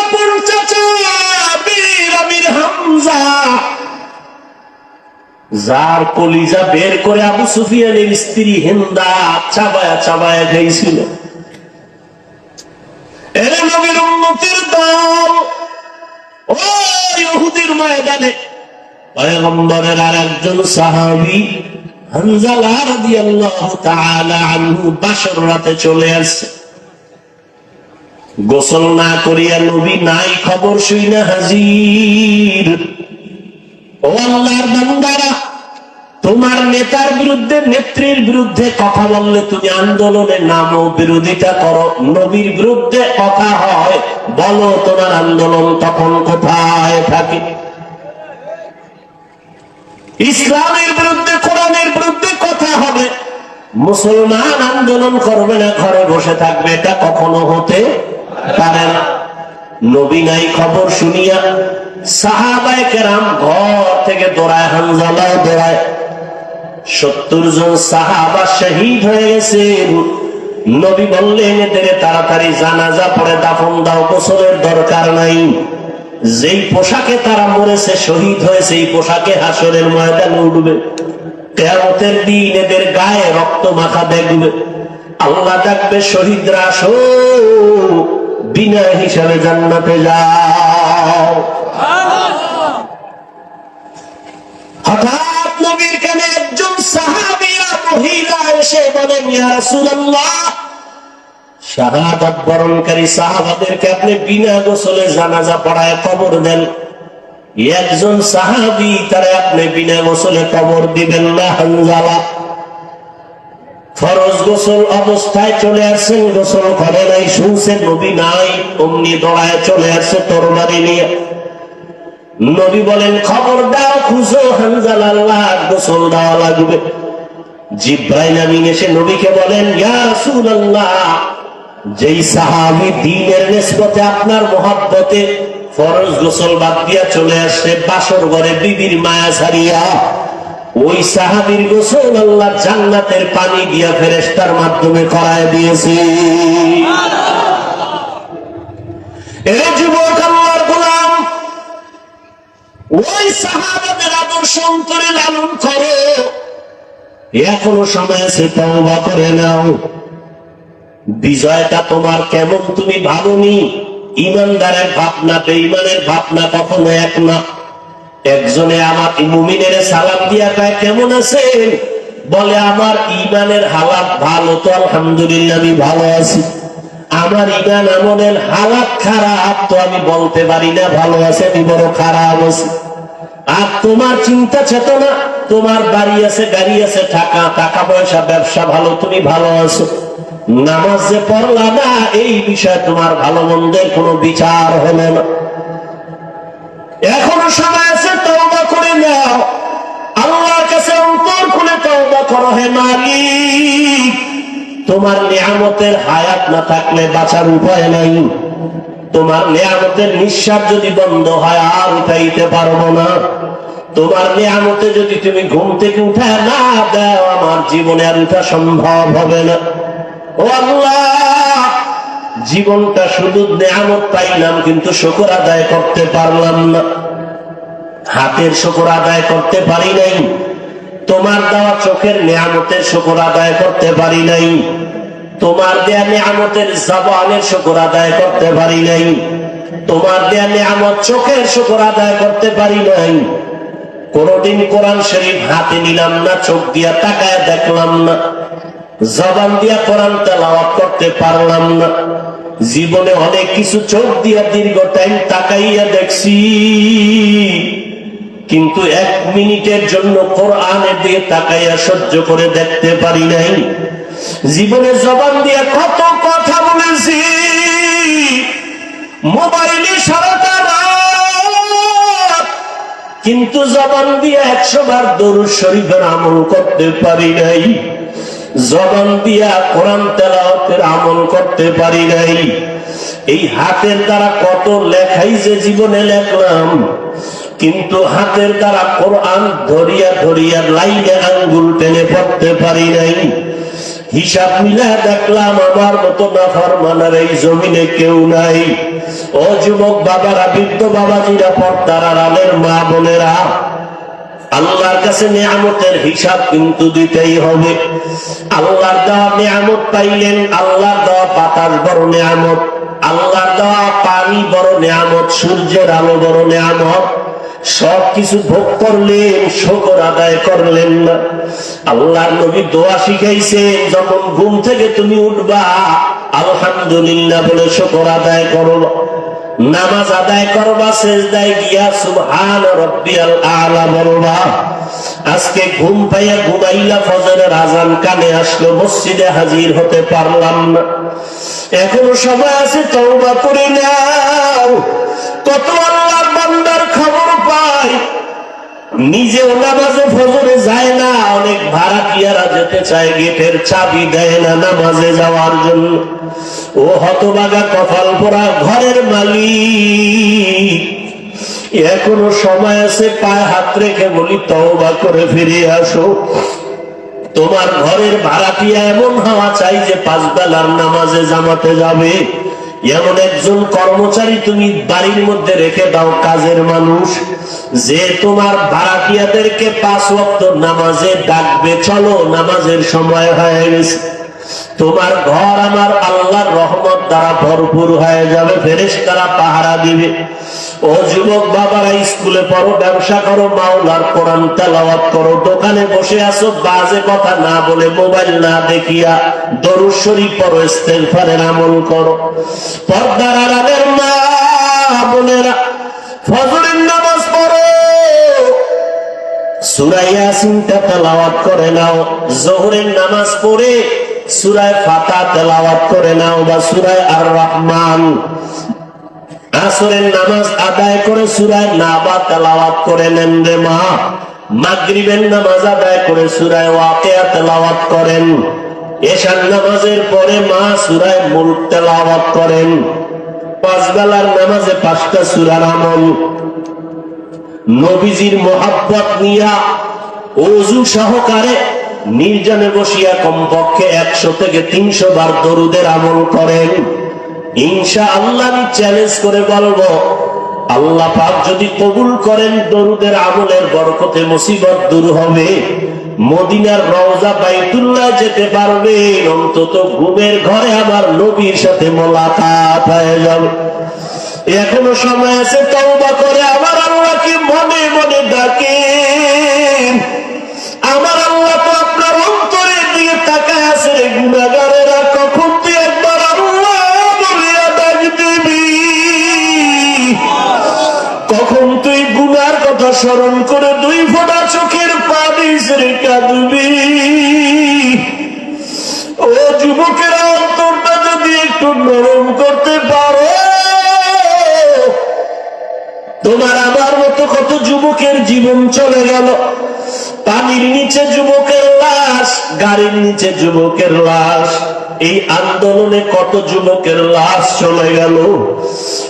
A: চাচা বীর আমির হামজা, যার কলিজা বের করে আবু সুফিয়ানের স্ত্রী হিন্দা চাবায়া চাবায়া খাইছিল। এরা নবীর উম্মতের দল। ওই উহুদের ময়দানে পয়গম্বরের আরেকজন সাহাবী হানজালা রাদিয়াল্লাহু তাআলা আনহু বাসর রাতে চলে আসছে। গোসল না করিয়া নবী নাই খবর শুইনা হাজির। ও আল্লাহর বান্দারা, তোমার নেতার বিরুদ্ধে, নেত্রীর বিরুদ্ধে কথা বললে তুমি আন্দোলনে নামো, বিরোধিতা করো। নবীর বিরুদ্ধে কথা হয়, বলো তোমার আন্দোলন তখন কোথায় থাকে? ইসলামের বিরুদ্ধে, কোরআনের বিরুদ্ধে কথা হবে, মুসলমান আন্দোলন করবে না, ঘরে বসে থাকবে, এটা কখনো হতে পারে না। নবী নাই খবর শুনিয়া সাহাবায়ে কেরাম ঘর থেকে দৌড়ায়, হানজালা দৌড়ায়। ৭০ জন সাহাবা শহীদ হয়ে গেছে। নবী বললেন, এদের তাড়াতাড়ি জানাজা পড়ে দাফন দাও, গোসলের দরকার নাই। যেই পোশাকে তারা মরেছে, শহীদ হয়েছে, এই পোশাকে হাসরের ময়দানে উঠবে। কিয়ামতের দিন এদের গায়ে রক্ত মাখা দেখবে। আল্লাহ ডাকবে, শহীদরা আসো, বিনা হিসাবে জান্নাতে যাও। হঠাৎ নবীর কানে একজন সাহাবীরা মহিলা এসে বলেন, ইয়া রাসূলুল্লাহ, শাহাদাত বরণকারী সাহাবাদেরকে আপনি বিনা গোসলে জানাজা পড়ায় কবর দেন। একজন সাহাবী, তারা আপনি বিনা গোসলে কবর দিবেন না। হানজালা ফরজ গোসল অবস্থায় চলে আসছেন, গোসল করে নাই, শুনছে নবী নাই, অমনি দৌড়ায় চলে আসছে তরবারি নিয়ে। নবী বলেন, খবর দাও, খুঁজো, হানজালা গোসল দেওয়া লাগবে। জিব্রাইল আমিন এসে নবীকে বলেন, ইয়া রাসূলুল্লাহ, যেই সাহাবী দ্বীনের নিসবতে আপনার মহব্বতে ফরজ গোসল বাদ দিয়া চলে আসছে, বাসর ঘরে বিবির মায়া ছাড়িয়া, ওই সাহাবীর গোসল আল্লাহ জান্নাতের পানি দিয়া ফেরেশতার মাধ্যমে করায় দিয়েছে। এ যুবক আল্লাহর গোলাম, ওই সাহাবাদের আদর্শ অন্তরে লালন করো। এখনো সময় আছে, তওবা করে নাও। বিজয়টা তোমার কেমন তুমি ভাবনি। ইমানদারের ভাবনা, বেঈমানের ভাবনা কখনো এক না। একজনে আমার মুমিনের সালাম দিয়া কয়, কেমন আছেন? বলে, আমার ইমানের হালাত ভালো, তো আলহামদুলিল্লাহ আমি ভালো আছি। আমার ইমান আমলের হালাত খারাপ, তো আমি বলতে পারি না ভালো আছে, আমি বড় খারাপ আছি। আর তোমার চিন্তা চেতনা, তোমার বাড়ি আছে, গাড়ি আছে, টাকা পয়সা, ব্যবসা ভালো, তুমি ভালো আছো। নামাজ যে পড়লা না, এই বিষয়ে তোমার ভালো মন্দের কোনো বিচার হলো না। এখনো সময় আছে, তওবা করে নাও। আল্লাহর কাছে অন্তর খুলে তওবা করো। হে মালিক, তোমার নিয়ামতের হায়াত না থাকলে বাঁচার উপায় নাই। তোমার নিয়ামতের নিঃশ্বাস যদি বন্ধ হয়, আর উঠাইতে পারবো না। তোমার নিয়ামতে যদি তুমি ঘুম থেকে উঠা না দাও, আমার জীবনে আর উঠা সম্ভব হবে না। ও আল্লাহ, জীবনটা শুধু নিয়ামত পাইলাম, কিন্তু শুকর আদায় করতে পারলাম না। হাতের শুকর আদায় করতে পারি নাই, তোমার দেওয়া চোখের নিয়ামতের শুকর আদায় করতে পারি নাই, তোমার দেয়া নিয়ামতের জবানের শুকর আদায় করতে পারি নাই, তোমার দেয়া নিয়ামত চোখের শুকর আদায় করতে পারি নাই। কোনদিন কোরআন শরীফ হাতে নিলাম না, চোখ দিয়া তাকায় দেখলাম না, জবান দিয়া কোরআন তেলাওয়াত করতে পারলাম না। জীবনে অনেক কিছু চোখ দিয়া দীর্ঘ টাইম তাকাইয়া দেখছি, কিন্তু 1 মিনিটের জন্য কোরআনের দিকে তাকাইয়া সহ্য করে দেখতে পারি নাই। জীবনে জবান দিয়া কত কথা বলেছি, মোবাইলে সারাটা রাত, কিন্তু জবান দিয়া 100 বার দরুদ শরীফের আমল করতে পারি নাই। জবান দিয়া কোরআন তেলাওয়াতের আমল করতে পারি নাই। এই হাতের দ্বারা কত লেখাই যে জীবনে লেখলাম, কিন্তু হাতের দ্বারা কোরআন ধরিয়া ধরিয়া লাইনে আঙ্গুল টেনে পড়তে পারি নাই। হিসাব মিলা দেখলাম আমার মতো নাফরমানের এই জমিনে কেউ নাই। ও যুবক বাবারা, বৃদ্ধ বাবাজিরা, পর্দার আড়ালের মা বোনেরা, আল্লাহর কাছে নিয়ামতের হিসাব কিন্তু দিতেই হবে। আল্লাহর দেওয়া নিয়ামত পাইলেন, আল্লাহর দেওয়া বাতাস বড় নিয়ামত, আল্লাহর দেওয়া পানি বড় নিয়ামত, সূর্যের আলো বড় নিয়ামত। সবকিছু ভোগ করলেন, শুকর আদায় করলেন না। আল্লাহর নবী দোয়া শিখাইছেন, যখন ঘুম থেকে তুমি উঠবা আলহামদুলিল্লাহ বলে শুকর আদায় করো। নামাজ আদায় করবা, সেজদায় গিয়া সুবহান রাব্বিয়াল আলা বলবা। আজকে ঘুম পাইয়া ঘুমাইলা, ফজরের আজান কানে আসলো, মসজিদে হাজির হতে পারলাম না। এখনো সময় আছে, তওবা করে নাও। কত আল্লাহর বান্দার খবর পাই, নিজেও নামাজে ফজরে যায় না, অনেক ভাড়াটিয়ারা যেতে চায়, গেটের চাবি দেয় না নামাজে যাওয়ার জন্য। ও হতভাগা কপাল পোড়া ঘরের মালিক, এখনো সময় আছে, পায়ে হাত রেখে বলি তওবা করে ফিরে আসো। তোমার ঘরের ভাড়াটিয়া এমন হওয়া চাই যে 5 বেলার নামাজে জামাতে যাবে। এমন একজন কর্মচারী তুমি বাড়ির মধ্যে রেখে দাও, কাজের মানুষ, যে তোমার ভাড়াটিয়াদেরকে 5 ওয়াক্ত নামাজে ডাকবে, চলো নামাজের সময় হয়ে গেছে। তোমার ঘর আমার আল্লাহর রহমত দ্বারা ভরপুর হয়ে যাবে, ফেরেশতারা পাহারা দিবে। ও যুবক বাবারা, স্কুলে পড়ো, ব্যবসা করো, মাওলার কোরআন তেলাওয়াত করো, দোকানে বসে আছো, বাজে কথা না বলে, মোবাইল না দেখিয়া দরুদ শরীফ পড়ো, ইস্তেগফারের আমল করো। পর্দার আড়ালের মা বোনেরা, ফজরের নামাজ পড়ো, সূরা ইয়াসিন তেলাওয়াত করে নাও। যোহরের নামাজ পড়ে সূরা ফাতিহা তেলাওয়াত করে নাও, বা সূরা আর রহমান। আসরের নামাজ আদায় করে সূরা নাবা তেলাওয়াত করে নেন রে মা। মাগরিবের নামাজ আদায় করে সূরা ওয়াকিয়া তেলাওয়াত করেন। এশার নামাজের পরে মা সূরা মুলক তেলাওয়াত করেন। 5 বেলার নামাজে 5টা সূরার আমল। নবীজির মোহাব্বত নিয়া ওযু সহকারে নির্জনে বসিয়া কমপক্ষে 100 থেকে 300 বার দরুদের আমল করেন। ইনশাআল্লাহ আমি চ্যালেঞ্জ করে বলবো, আল্লাহ পাক যদি কবুল করেন, দরুদের আমলের বরকতে মুসিবত দূর হবে। মদিনার রওজা বাইতুল্লাহ যেতে পারবেন, অন্তত ঘুমের ঘরে আমার নবীর সাথে মোলাকাত হয়ে যাবে। এখনো সময় আছে, তওবা করে আমার আল্লাহকে মনে মনে ডাকেন। আমার আল্লাহ তো আপনার অন্তরের দিকে তাকায় আছে। গুনাহগারেরা, কখন তুই একবার আল্লাহ বলিয়া ডাক দিবি? কখন তুই গুনার কথা স্মরণ করে 2 ফোঁটা চোখের পানি ছেড়ে কাঁদবি? ও যুবকেরা, অন্তরটা যদি একটু নরম করতে পারো, তোমার আমার মতো কত যুবকের জীবন চলে গেল। পানির নিচে যুবকের লাশ, গাড়ির নিচে যুবকের লাশ, এই আন্দোলনে কত যুবকের লাশ চলে গেল।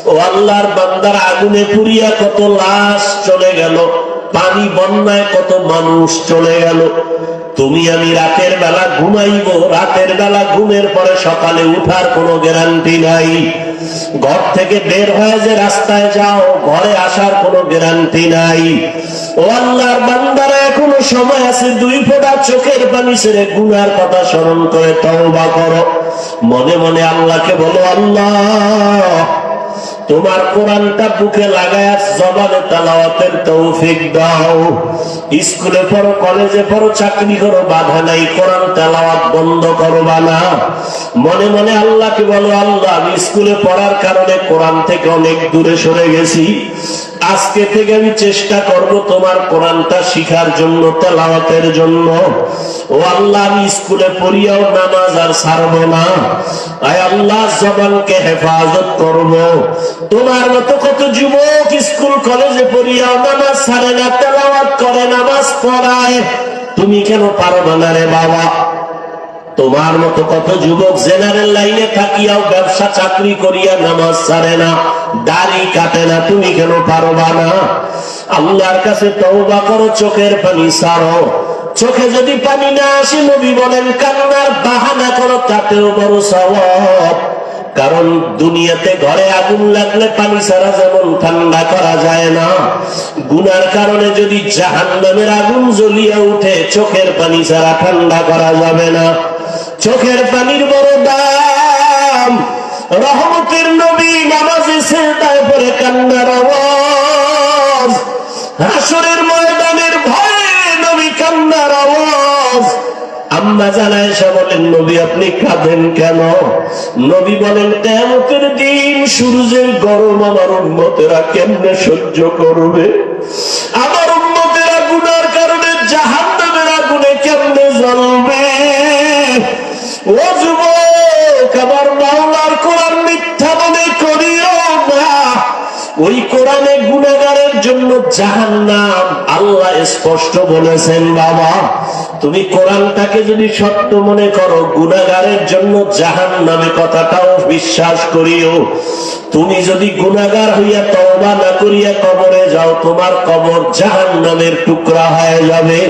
A: ও আল্লাহর বান্দার, আগুনে পুড়িয়া কত লাশ চলে গেল। পানি বন্যায় কত মানুষ চলে গেল। তুমি আমি রাতের বেলা ঘুমাইবো, রাতের বেলা ঘুমের পরে সকালে উঠার কোনো গ্যারান্টি নাই। ঘর থেকে বের হয়ে যে রাস্তায় যাও, ঘরে আসার কোনো গ্যারান্টি নাই। ও আল্লাহর বান্দারা, এখনো সময় আছে, 2 ফোঁটা চোখের পানি ছেড়ে গুনার কথা স্মরণ করে তওবা করো। মনে মনে আল্লাহকে বলো, আল্লাহ তোমার কোরআনটা বুকে লাগায় জবানে তেলাওয়াতের তৌফিক দাও। স্কুলে পড়ো, কলেজে পড়ো, চাকরি করো, বাধা নাই, কোরআন তেলাওয়াত বন্ধ করবা না। মনে মনে আল্লাহকে বলো, আল্লাহ আমি স্কুলে পড়ার কারণে কোরআন থেকে অনেক দূরে সরে গেছি, আজকে থেকে আমি চেষ্টা করব তোমার কোরআনটা শিখার জন্য, তেলাওয়াতের জন্য। ও আল্লাহ, আমি স্কুলে পড়িয়াও নামাজ আর ছাড়ব না। আয় আল্লাহ, জবানকে হেফাজত করব। তোমার মতো কত যুবক স্কুল কলেজে পড়িয়াও নামাজ ছাড়ে না, তেলাওয়াত করে, নামাজ পড়ায়, তুমি কেন পারবা না রে বাবা? তোমার মতো কত যুবক জেনারেল লাইনে থাকিয়াও ব্যবসা চাকরি করিয়া নামাজ ছাড়ে না, দাড়ি কাটে না, তুমি কেন পারবা না? আল্লাহর কাছে তওবা করো, চোখের পানি ছাড়ো। চোখে যদি পানি না আসে, নবী বলেন কান্নার বাহানা করো, তাতেও বড় সওয়াব। কারণ দুনিয়াতে ঘরে আগুন লাগলে পানি ছাড়া যেমন ঠান্ডা করা যায় না, গুনার কারণে যদি জাহান্নামের আগুন জ্বলিয়া উঠে, চোখের পানি ছাড়া ঠান্ডা করা যাবে না। চোখের পানির বড় দাম। রহমতের নবী নামাজে সিজদায় পড়ে কান্নার আওয়াজ, হাসরের ময়দানের ভয়ে নবী কান্নার আওয়াজ। আম্মা জানা এসে বলেন, নবী আপনি কাঁদেন কেন? নবী বলেন, কিয়ামতের দিন সূর্যের গরম আমার উম্মতেরা কেমনে সহ্য করবে? আমার উম্মতেরা গুনার কারণে জাহান্নামের আগুনে কেমনে জ্বলবে? ও যুবক, আমার মাওলার কোরআন মিথ্যা মনে করিও না। ওই কোরআনে গুনাহগারের জন্য জাহান্নাম আল্লাহ স্পষ্ট বলেছেন। বাবা, তুমি কোরআনটাকে যদি সত্য মনে করো, গুনাহগারের জন্য জাহান্নামে কথাটাও বিশ্বাস করিও। তুমি যদি গুনাহগার হইয়া তওবা না করিয়া কবরে যাও, তোমার কবর জাহান্নামের টুকরা হয়ে যাবে।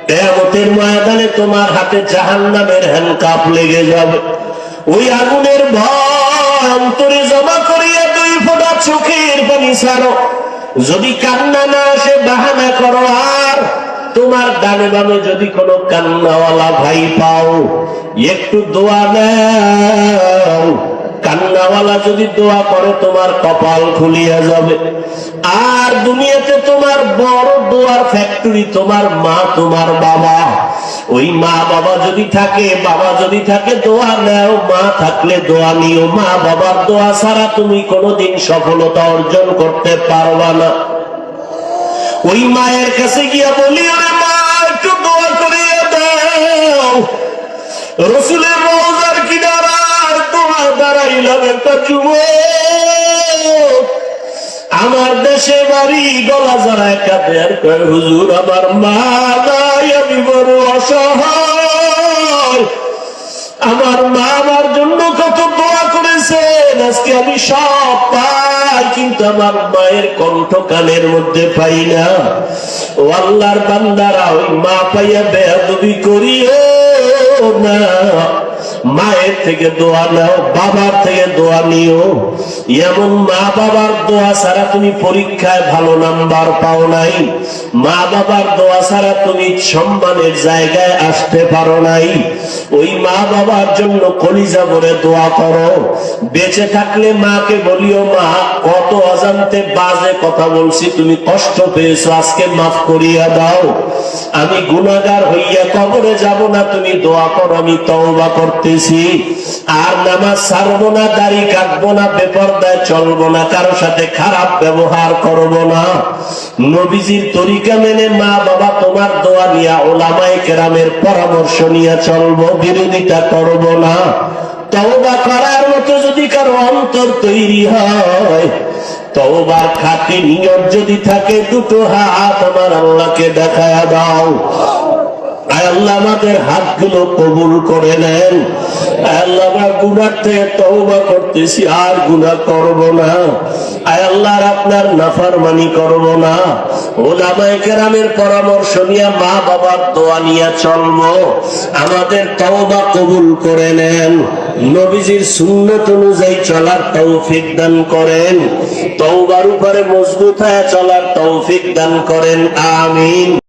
A: কিয়ামতের ময়দানে তোমার হাতে জাহান্নামের হ্যান্ডকাপ লেগে যাবে। ওই আগুনের ভয় অন্তরে জমা করিয়া 2 ফোঁটা চোখের পানি ছাড়ো। যদি কান্না না আসে, বাহানা করো। আর তোমার ডানে বামে যদি কোনো কান্নাওয়ালা ভাই পাও, একটু দোয়া দাও। কান্নাওয়ালা যদি দোয়া করে, তোমার কপাল খুলিয়া যাবে। আর দুনিয়াতে তোমার বড় দোয়ার ফ্যাক্টরি তোমার মা, তোমার বাবা। ওই মা বাবা যদি থাকে, বাবা যদি থাকে, দোয়া নাও। মা থাকলে দোয়া নিও। মা বাবার দোয়া ছাড়া তুমি কোনোদিন সফলতা অর্জন করতে পারবা না। ওই মায়ের কাছে গিয়া বলি, আরে মা একটু দোয়া করিয়া দাও। রসুলের রওজার কিনারার দোয়া দাঁড়াইলাম একটা যুবক, আমার দেশে বাড়ি, গলা জড়ায় কাঁদে আর কয়, হুজুর আমার মা নাই, আমি বড় অসহায়। আমার মা আমার জন্য কত দোয়া করেছেন, আজকে আমি সব পাই, কিন্তু আমার মায়ের কণ্ঠ কানের মধ্যে পাই না। ও আল্লাহর বান্দারা, ওই মা পাইয়া বেয়াদবি করিও না। মায়ের থেকে দোয়া নাও, বাবার থেকে দোয়া নিও। এমন মা বাবার দোয়া ছাড়া তুমি পরীক্ষায় ভালো নাম্বার পাও নাই। মা বাবার দোয়া ছাড়া তুমি সম্মানের জায়গায় আসতে পারো নাই। ওই মা বাবার জন্য কলিজা ভরে দোয়া করো। বেঁচে থাকলে মাকে বলিও, মা কত অজান্তে বাজে কথা বলছি, তুমি কষ্ট পেয়েছো, আজকে মাফ করিয়া দাও। আমি গুনাহগার হইয়া কবরে যাব না, তুমি দোয়া করো, আমি তওবা করতেছি। আর নামাজ ছাড়বো না, দাড়ি কাটবো না, বেপরদায় চলবো না, কারো সাথে খারাপ ব্যবহার করবো না। নবীজির তরিকা মেনে মা বাবা তোমার দোয়া নিয়া, ওলামায়ে কেরামের পরামর্শ নিয়ে চলবো, বিরোধিতা করবো না। তওবা করার মতো যদি কারো অন্তর তৈরি হয়, তওবার খাঁটি নিয়ত যদি থাকে, 2 হাত আমার আল্লাহকে দেখায়া দাও। আয় আল্লাহ আমাদের হাতগুলো কবুল করে নেন। আয় আল্লাহ আমরা গুনাহ থেকে তওবা করতেছি, আর গুনাহ করব না। আয় আল্লাহ আপনার নাফরমানি করব না। উলামায়ে কেরামের পরামর্শ নিয়ে, মা বাবার দোয়া নিয়ে চলবো। আমাদের তওবা কবুল করে নেন। নবীজির সুন্নাত অনুযায়ী চলার তৌফিক দান করেন। তওবার উপরে মজবুত হয়ে চলার তৌফিক দান করেন। আমিন।